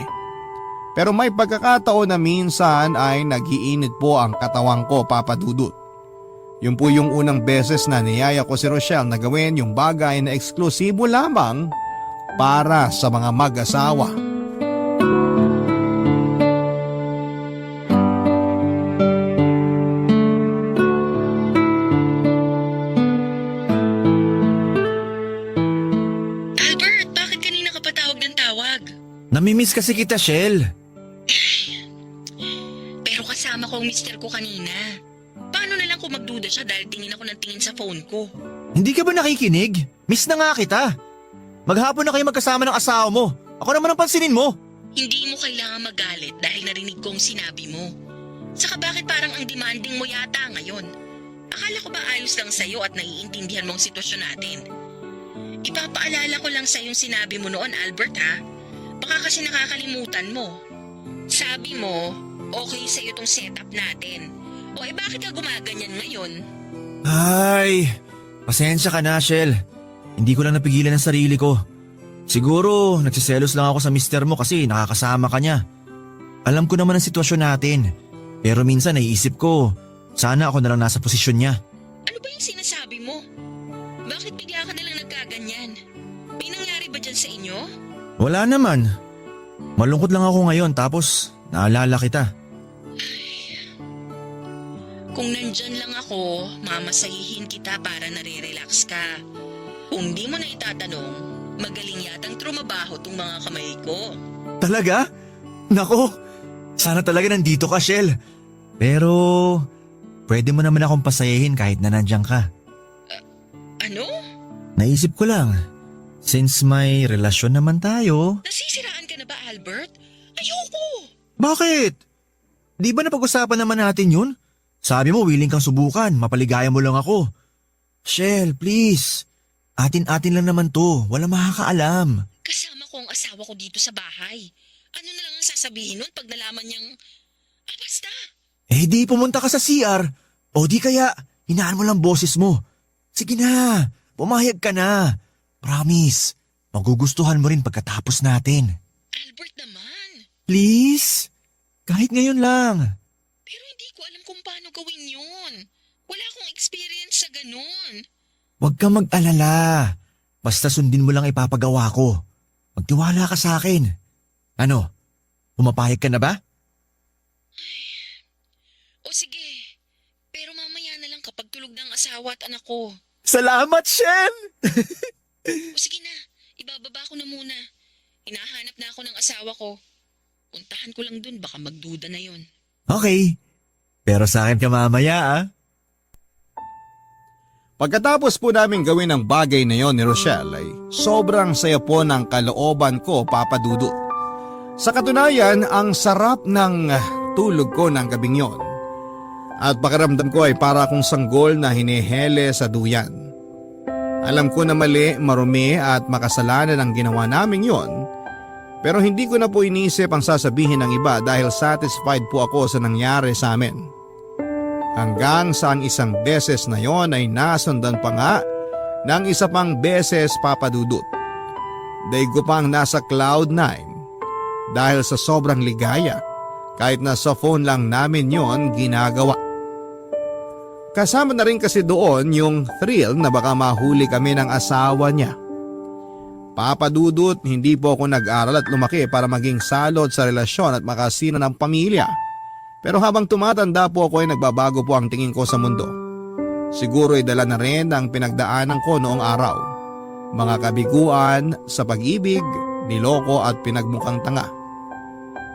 Pero may pagkakataon na minsan ay nag-iinit po ang katawang ko, Papa Dudut. Yun po yung unang beses na niyaya ko si Rochelle na gawin yung bagay na eksklusibo lamang para sa mga mag-asawa. Albert, bakit kanina ka pa tawag ng tawag? Namimiss kasi kita, Shell. Pero kasama ko ang mister ko kanina. Paano na lang kung magduda siya dahil tingin ako ng tingin sa phone ko? Hindi ka ba nakikinig? Miss na nga kita. Maghapon na kayo magkasama ng asawa mo. Ako naman ang pansinin mo. Hindi mo kailangan magalit dahil narinig ko ang sinabi mo. Saka bakit parang ang demanding mo yata ngayon? Akala ko ba ayos lang sa'yo at naiintindihan mo ang sitwasyon natin? Ipapaalala ko lang sa'yo yung sinabi mo noon, Albert ha? Baka kasi nakakalimutan mo. Sabi mo, okay sa'yo tong setup natin. O bakit ka gumaganyan ngayon? Ay, pasensya ka na, Shell. Hindi ko lang napigilan ang sarili ko. Siguro, nagsiselos lang ako sa mister mo kasi nakakasama ka niya. Alam ko naman ang sitwasyon natin. Pero minsan naiisip ko, sana ako na lang nasa posisyon niya. Ano ba yung sinasabi mo? Bakit bigla ka nalang nagkaganyan? May nangyari ba dyan sa inyo? Wala naman. Malungkot lang ako ngayon tapos naalala kita. Kung nandyan lang ako, mamasahihin kita para nare-relax ka. Kung di mo na itatanong, magaling yatang trumabaho tong mga kamay ko. Talaga? Nako, sana talaga nandito ka, Shell. Pero, pwede mo naman akong pasayahin kahit na nandiyan ka. Ano? Naisip ko lang, since may relasyon naman tayo. Nasisiraan ka na ba, Albert? Ayoko! Bakit? Di ba napag-usapan naman natin yun? Sabi mo willing kang subukan, mapaligaya mo lang ako. Shell, please. Atin-atin lang naman to, wala makakaalam. Kasama ko ang asawa ko dito sa bahay. Ano na lang ang sasabihin nun pag nalaman niyang... basta. Eh di pumunta ka sa CR. O di kaya, hinaan mo lang boses mo. Sige na, pumayag ka na. Promise, magugustuhan mo rin pagkatapos natin. Albert naman. Please? Kahit ngayon lang. Pero hindi ko alam kung paano gawin yun. Wala akong experience sa ganun. Huwag kang mag-alala. Basta sundin mo lang ipapagawa ko. Magtiwala ka sa akin. Ano? Pumapayag ka na ba? O sige, pero mamaya na lang kapag tulog ng asawa at anak ko. Salamat, Shen! O sige na, ibababa ko na muna. Hinahanap na ako ng asawa ko. Puntahan ko lang dun, baka magduda na yon. Okay. Pero sa akin ka mamaya, ah. Pagkatapos po namin gawin ang bagay na yon ni Rochelle ay sobrang saya po ng kalooban ko, Papa Dudut. Sa katunayan, ang sarap ng tulog ko ng gabing yon. At pakiramdam ko ay para akong sanggol na hinihele sa duyan. Alam ko na mali, marumi at makasalanan ang ginawa naming yon. Pero hindi ko na po inisip ang sasabihin ng iba dahil satisfied po ako sa nangyari sa amin. Hanggang sa ang isang beses na yon ay nasundan pa nga ng isa pang beses, Papa Dudut. Daig ko pang nasa cloud 9 dahil sa sobrang ligaya kahit na sa phone lang namin yon ginagawa. Kasama na rin kasi doon yung thrill na baka mahuli kami ng asawa niya. Papa Dudut, hindi po ako nag-aral at lumaki para maging salot sa relasyon at makasino ng pamilya. Pero habang tumatanda po ako ay nagbabago po ang tingin ko sa mundo. Siguro ay dala na rin ang pinagdaanan ko noong araw. Mga kabiguan sa pag-ibig, niloko at pinagmukhang tanga.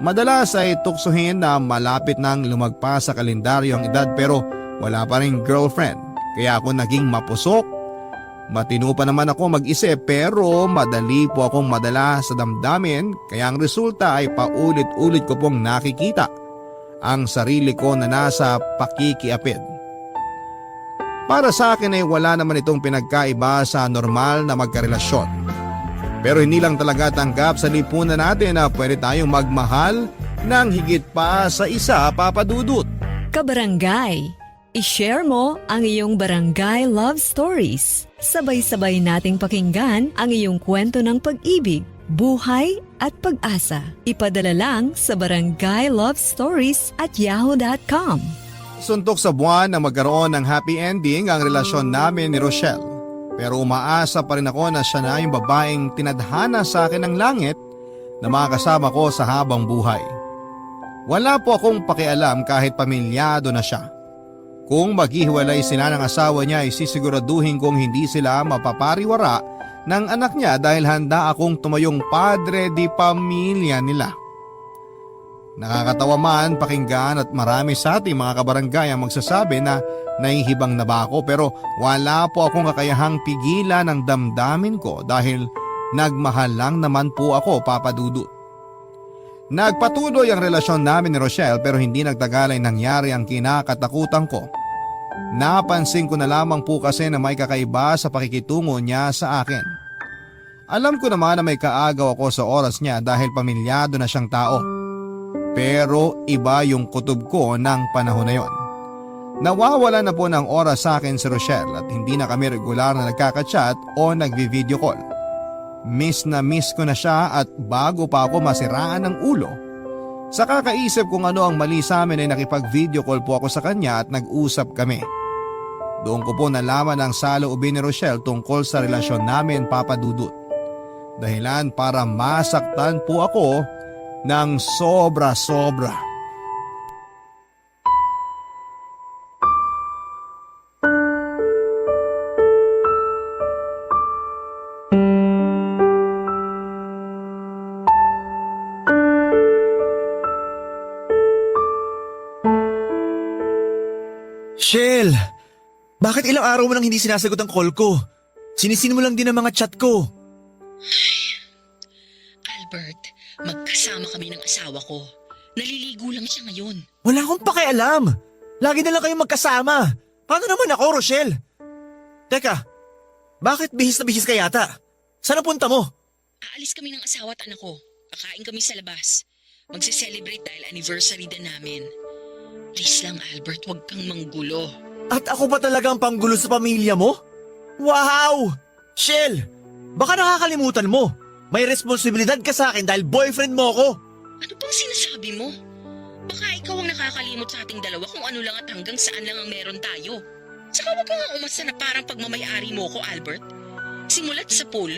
Madalas ay tuksuhin na malapit nang lumagpas sa kalendaryo ang edad pero wala pa rin girlfriend. Kaya ako naging mapusok. Matino pa naman ako mag-isip pero madali po akong madala sa damdamin kaya ang resulta ay paulit-ulit ko pong nakikita ang sarili ko na nasa pakikiapid. Para sa akin ay wala naman itong pinagkaiba sa normal na magkarelasyon. Pero hindi lang talaga tanggap sa lipunan natin na pwede tayong magmahal ng higit pa sa isa, Papa Dudut. Kabarangay, i-share mo ang iyong barangay love stories. Sabay-sabay nating pakinggan ang iyong kwento ng pag-ibig, buhay at pag-asa. Ipadala lang sa barangaylovestories@yahoo.com. Suntok sa buwan na magkaroon ng happy ending ang relasyon namin ni Rochelle. Pero umaasa pa rin ako na siya na yung babaeng tinadhana sa akin ng langit na makakasama ko sa habang buhay. Wala po akong pakialam kahit pamilyado na siya. Kung maghihiwalay sila ng asawa niya ay sisiguraduhin kong hindi sila mapapariwara ng anak niya dahil handa akong tumayong padre di pamilya nila. Nakakatawa man pakinggan at marami sa ating mga kabarangay ang magsasabi na nahihibang na ba ako pero wala po akong kakayahang pigilan ng damdamin ko dahil nagmahal lang naman po ako, Papa Dudut. Nagpatuloy ang relasyon namin ni Rochelle pero hindi nagtagal ay nangyari ang kinakatakutan ko. Napansin ko na lamang po kasi na may kakaiba sa pakikitungo niya sa akin. Alam ko naman na may kaagaw ako sa oras niya dahil pamilyado na siyang tao. Pero iba yung kutob ko ng panahon na yon. Nawawala na po ng oras sa akin si Rochelle at hindi na kami regular na nagkaka-chat o nagvi-video call. Miss na miss ko na siya at bago pa ako masiraan ng ulo. Sa kakaisip kung ano ang mali sa amin ay nakipag-video call po ako sa kanya at nag-usap kami. Doon ko po nalaman ang saloobin ni Rochelle tungkol sa relasyon namin, Papa Dudut. Dahilan para masaktan po ako ng sobra-sobra. Shell, bakit ilang araw mo nang hindi sinasagot ang call ko? Sinisin mo lang din ang mga chat ko. Albert, magkasama kami ng asawa ko. Naliligo lang siya ngayon. Wala akong pakialam. Lagi na lang kayong magkasama. Paano naman ako, Rochelle? Teka, bakit bihis na bihis ka yata? Saan ang punta mo? Aalis kami ng asawa at anak ko. Kakain kami sa labas. Magse-celebrate dahil anniversary din namin. Please lang, Albert, huwag kang manggulo. At ako ba talagang panggulo sa pamilya mo? Wow! Shell, baka nakakalimutan mo. May responsibilidad ka sa akin dahil boyfriend mo ako. Ano bang sinasabi mo? Baka ikaw ang nakakalimot sa ating dalawa kung ano lang at hanggang saan lang ang meron tayo. Saka huwag kang umasa na parang pagmamayari mo ko, Albert. Simulat sa pool,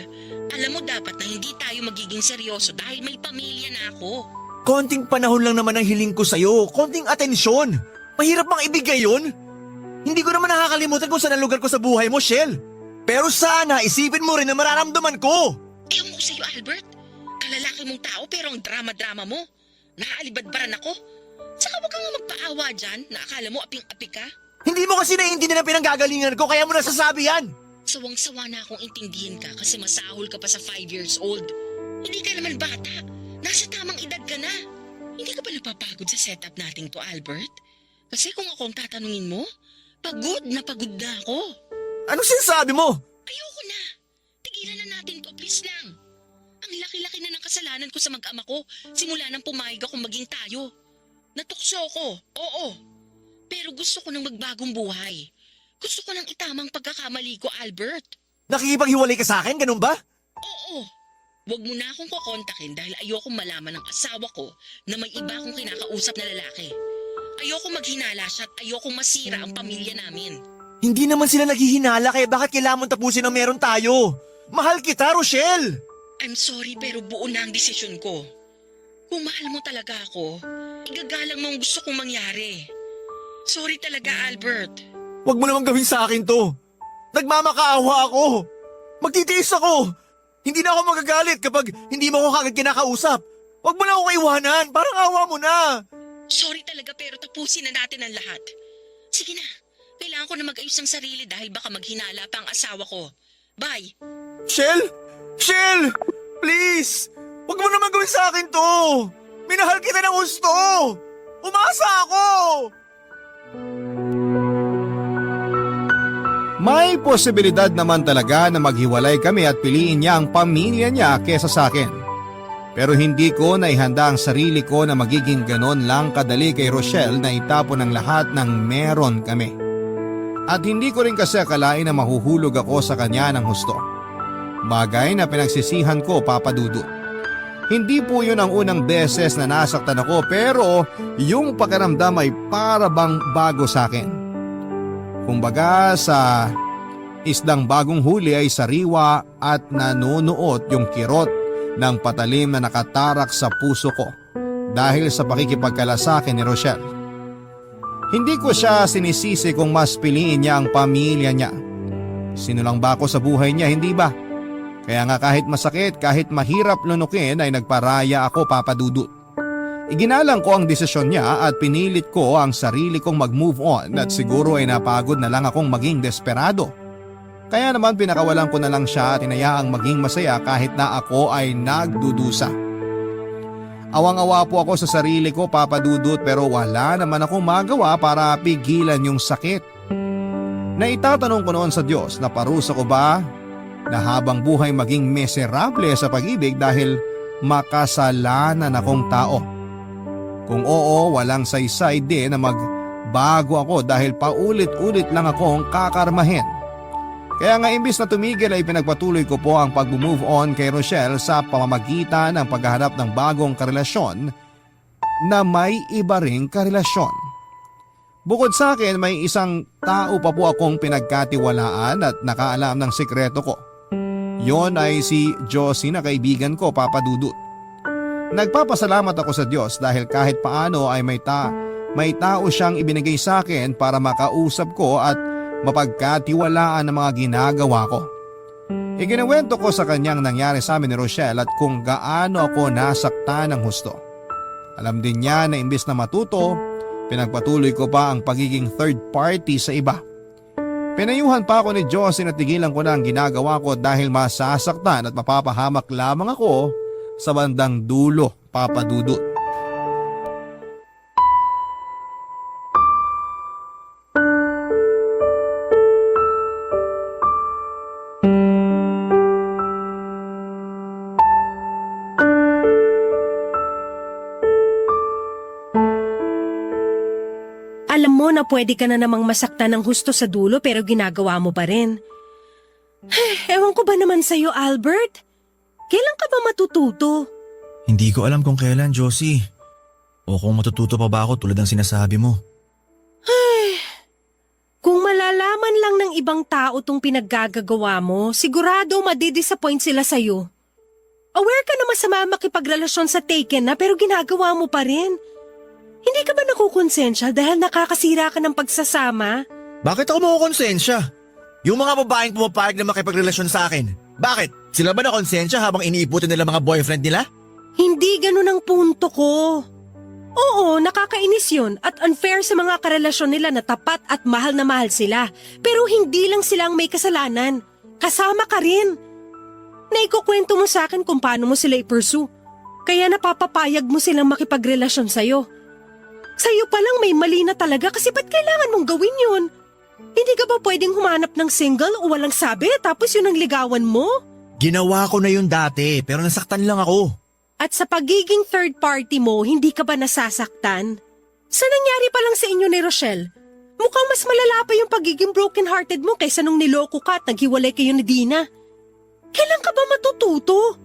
alam mo dapat na hindi tayo magiging seryoso dahil may pamilya na ako. Konting panahon lang naman ang hiling ko sa'yo. Konting atensyon. Mahirap bang ibigay yun? Hindi ko naman nakakalimutan kung saan ang lugar ko sa buhay mo, Shell. Pero sana isipin mo rin na mararamdaman ko. Ewan ko sa'yo, Albert. Kalalaki mong tao pero ang drama-drama mo. Naaalibadbaran ako. Saka huwag kang magpaawa dyan na akala mo aping-api ka. Hindi mo kasi naiintindihan ang pinanggagalingan ko kaya mo nasasabi yan. Sawang-sawa na akong intindihin ka kasi masahol ka pa sa 5 years old. Hindi ka naman bata. Nasa tamang edad ka na. Hindi ka ba napapagod sa setup nating to, Albert? Kasi kung ako ang tatanungin mo, pagod na ako. Anong sinasabi mo? Ayoko na. Tigilan na natin to, please lang. Ang laki-laki na ng kasalanan ko sa mag-ama ko simula nang pumayag akong maging tayo. Natukso ko, oo. Pero gusto ko nang magbagong buhay. Gusto ko nang itamang pagkakamali ko, Albert. Nakikipaghiwalay ka sa akin, ganun ba? Oo. Huwag mo na akong kukontakin dahil ayokong malaman ng asawa ko na may iba akong kinakausap na lalaki. Ayokong maghinala siya at ayokong masira ang pamilya namin. Hindi naman sila naghihinala kaya bakit kailangan mong tapusin ang meron tayo? Mahal kita, Rochelle! I'm sorry pero buo na ang desisyon ko. Kung mahal mo talaga ako, igagalang mo ang gusto kong mangyari. Sorry talaga, Albert. Huwag mo naman gawin sa akin to. Nagmamakaawa ako. Magtitiis ako. Hindi na ako magagalit kapag hindi mo ako kagad kinakausap. Huwag mo na ako iwanan. Parang awa mo na. Sorry talaga pero tapusin na natin ang lahat. Sige na. Kailangan ko na mag-ayos ng sarili dahil baka maghinala pa ang asawa ko. Bye. Shell! Shell! Please! Huwag mo naman gawin sa akin to. Minahal kita ng gusto. Umasa ako! May posibilidad naman talaga na maghiwalay kami at piliin niya ang pamilya niya kesa sa akin. Pero hindi ko naihanda ang sarili ko na magiging ganon lang kadali kay Rochelle na itapon ang lahat ng meron kami. At hindi ko rin kasi akalain na mahuhulog ako sa kanya ng husto. Bagay na pinagsisihan ko, Papa Dudut. Hindi po yun ang unang beses na nasaktan ako pero yung pakiramdam ay para bang bago sa akin. Kumbaga sa isdang bagong huli ay sariwa at nanunuot yung kirot ng patalim na nakatarak sa puso ko dahil sa pakikipagkalasakin ni Rochelle. Hindi ko siya sinisisi kung mas piliin niya ang pamilya niya. Sinulang ba ako sa buhay niya, hindi ba? Kaya nga kahit masakit, kahit mahirap lunukin ay nagparaya ako, Papa Dudut. Iginalang ko ang desisyon niya at pinilit ko ang sarili kong mag-move on at siguro ay napagod na lang akong maging desperado. Kaya naman pinakawalan ko na lang siya at inayaang maging masaya kahit na ako ay nagdudusa. Awang-awa po ako sa sarili ko, Papa Dudut, pero wala naman akong magawa para pigilan yung sakit. Naitatanong ko noon sa Diyos na parusa ko ba na habang buhay maging miserable sa pag-ibig dahil makasalanan akong tao. Kung oo, walang saysay din na magbago ako dahil paulit-ulit lang akong kakarmahin. Kaya nga imbis na tumigil ay pinagpatuloy ko po ang pag-move on kay Rochelle sa pamamagitan ng paghahanap ng bagong karelasyon na may iba ring karelasyon. Bukod sa akin, may isang tao pa po akong pinagkatiwalaan at nakaalam ng sikreto ko. Yon ay si Josie na kaibigan ko, Papa Dudut. Nagpapasalamat ako sa Diyos dahil kahit paano ay may tao siyang ibinigay sa akin para makausap ko at mapagkatiwalaan ang mga ginagawa ko. Ikinuwento ko sa kanyang nangyari sa amin ni Rochelle at kung gaano ako nasaktan ng husto. Alam din niya na imbis na matuto, pinagpatuloy ko pa ang pagiging third party sa iba. Pinayuhan pa ako ni Josie na tigilan ko na ang ginagawa ko dahil masasaktan at mapapahamak lamang ako sa bandang dulo, Papa Dudut. ko na pwede ka na namang masaktan ng husto sa dulo pero ginagawa mo pa rin. Ewan ko ba naman sa'yo, Albert? Kailan ka ba matututo? Hindi ko alam kung kailan, Josie. O kung matututo pa ba ako tulad ng sinasabi mo. Kung malalaman lang ng ibang tao tong pinaggagawa mo, sigurado madidisappoint sila sa'yo. Aware ka na masama makipagrelasyon sa taken na pero ginagawa mo pa rin. Hindi ka ba nakukonsensya dahil nakakasira ka ng pagsasama? Bakit ako makukonsensya? Yung mga babaeng pumapayag na makipagrelasyon sa akin, bakit? Sila ba nakonsensya habang iniiputin nila mga boyfriend nila? Hindi ganun ang punto ko. Oo, nakakainis yun at unfair sa mga karelasyon nila na tapat at mahal na mahal sila. Pero hindi lang silang may kasalanan. Kasama ka rin. Naikukwento mo sa akin kung paano mo sila i-pursue. Kaya napapapayag mo silang makipagrelasyon sa'yo. Sa'yo palang may mali na talaga kasi ba't kailangan mong gawin yun? Hindi ka ba pwedeng humanap ng single o walang sabi tapos yun ang ligawan mo? Ginawa ko na yun dati pero nasaktan lang ako. At sa pagiging third party mo, hindi ka ba nasasaktan? Sa nangyari pa lang sa inyo ni Rochelle, mukhang mas malala pa yung pagiging broken-hearted mo kaysa nung niloko ka at naghiwalay kayo ni Dina. Kailan ka ba matututo?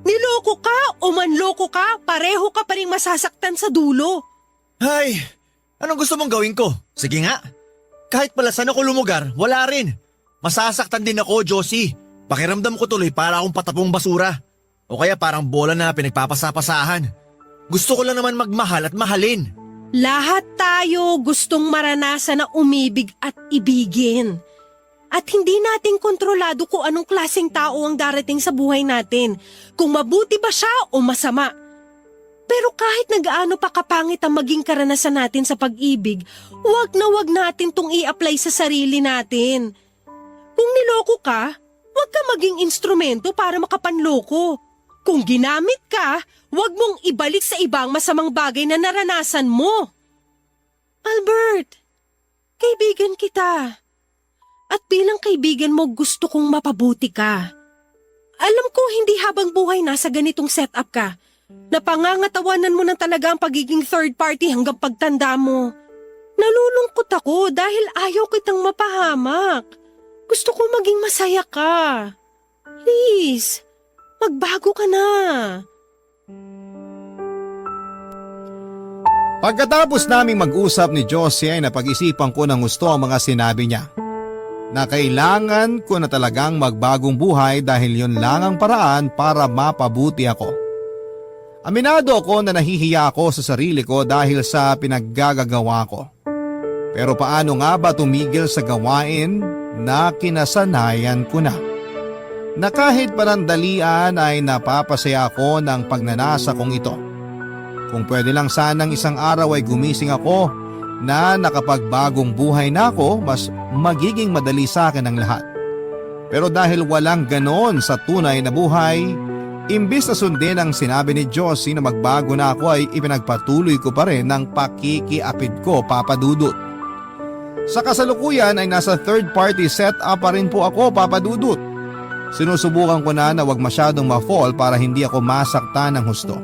Niloko ka o manloko ka, pareho ka pa rin masasaktan sa dulo. Ay, anong gusto mong gawin ko? Sige nga. Kahit pala saan ako lumugar, wala rin. Masasaktan din ako, Josie. Pakiramdam ko tuloy para akong patapong basura. O kaya parang bola na pinagpapasapasahan. Gusto ko lang naman magmahal at mahalin. Lahat tayo gustong maranasan na umibig at ibigin. At hindi natin kontrolado kung anong klaseng tao ang darating sa buhay natin. Kung mabuti ba siya o masama. Pero kahit nagaano pa kapangit ang maging karanasan natin sa pag-ibig, wag natin tong i-apply sa sarili natin. Kung niloko ka, wag ka maging instrumento para makapanloko. Kung ginamit ka, wag mong ibalik sa ibang masamang bagay na naranasan mo. Albert, kaibigan kita. At bilang kaibigan mo, gusto kong mapabuti ka. Alam ko hindi habang buhay nasa ganitong setup ka. Napangangatawanan mo na talaga ang pagiging third party hanggang pagtanda mo. Nalulungkot ako dahil ayaw kitang mapahamak. Gusto ko maging masaya ka. Please, magbago ka na. Pagkatapos naming mag-usap ni Josie ay napag-isipan ko ng gusto ang mga sinabi niya. Na kailangan ko na talagang magbagong buhay dahil yun lang ang paraan para mapabuti ako. Aminado ako na nahihiya ako sa sarili ko dahil sa pinaggagawa ko. Pero paano nga ba tumigil sa gawain na kinasanayan ko na? Na kahit panandalian ay napapasaya ako ng pagnanasa kong ito. Kung pwede lang sanang isang araw ay gumising ako na nakapagbagong buhay na ako, mas magiging madali sa akin ang lahat. Pero dahil walang ganon sa tunay na buhay, imbis na sundin ang sinabi ni Josie na magbago na ako ay ipinagpatuloy ko pa rin ng pakikiapid ko, Papa Dudut. Sa kasalukuyan ay nasa third party setup pa rin po ako, Papa Dudut. Sinusubukan ko na wag masyadong ma-fall para hindi ako masaktan ng husto.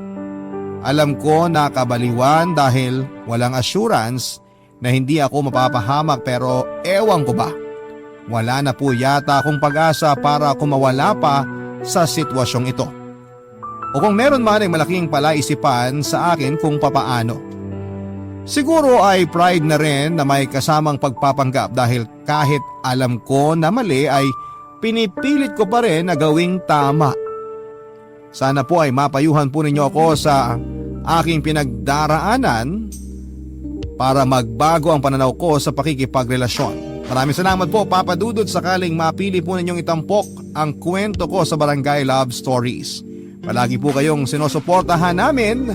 Alam ko na kabaliwan dahil walang assurance na hindi ako mapapahamak pero ewan ko ba. Wala na po yata akong pag-asa para ako mawala pa sa sitwasyong ito. O kung meron man ay malaking palaisipan sa akin kung papaano. Siguro ay pride na rin na may kasamang pagpapanggap dahil kahit alam ko na mali ay pinipilit ko pa rin na gawing tama. Sana po ay mapayuhan po ninyo ako sa aking pinagdaraanan para magbago ang pananaw ko sa pakikipagrelasyon. Maraming salamat po, Papa Dudut, sakaling mapili po ninyong itampok ang kwento ko sa Barangay Love Stories. Palagi po kayong sinusuportahan namin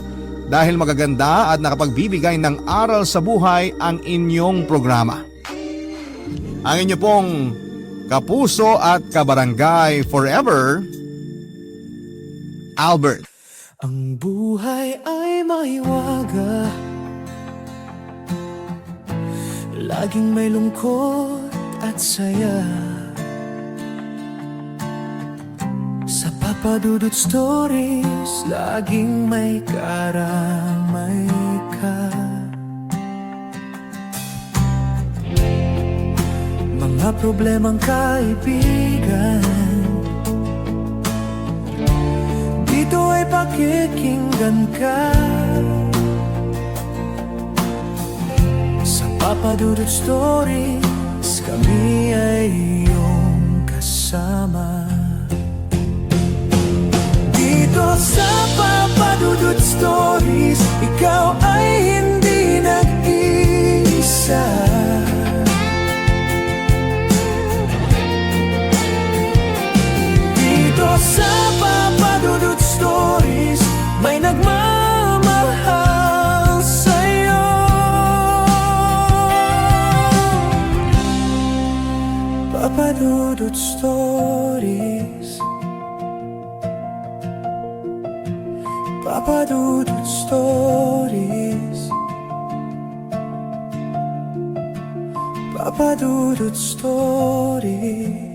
dahil magaganda at nakapagbibigay ng aral sa buhay ang inyong programa. Ang inyo pong kapuso at kabarangay forever, Albert. Ang buhay ay mahiwaga, laging may lungkot at saya. Sa Papa Dudut Stories, laging may karamay ka. Mga problemang kaibigan, dito ay pakikinggan ka. Sa Papa Dudut Stories, kami ay iyong kasama. Dito sa Papa Dudut Stories, ikaw ay hindi nag-iisa. Dito sa Papa Dudut Stories, may nagmamahal sa'yo. Papa Dudut Stories, Papa Dudut Stories, Papa Dudut Stories.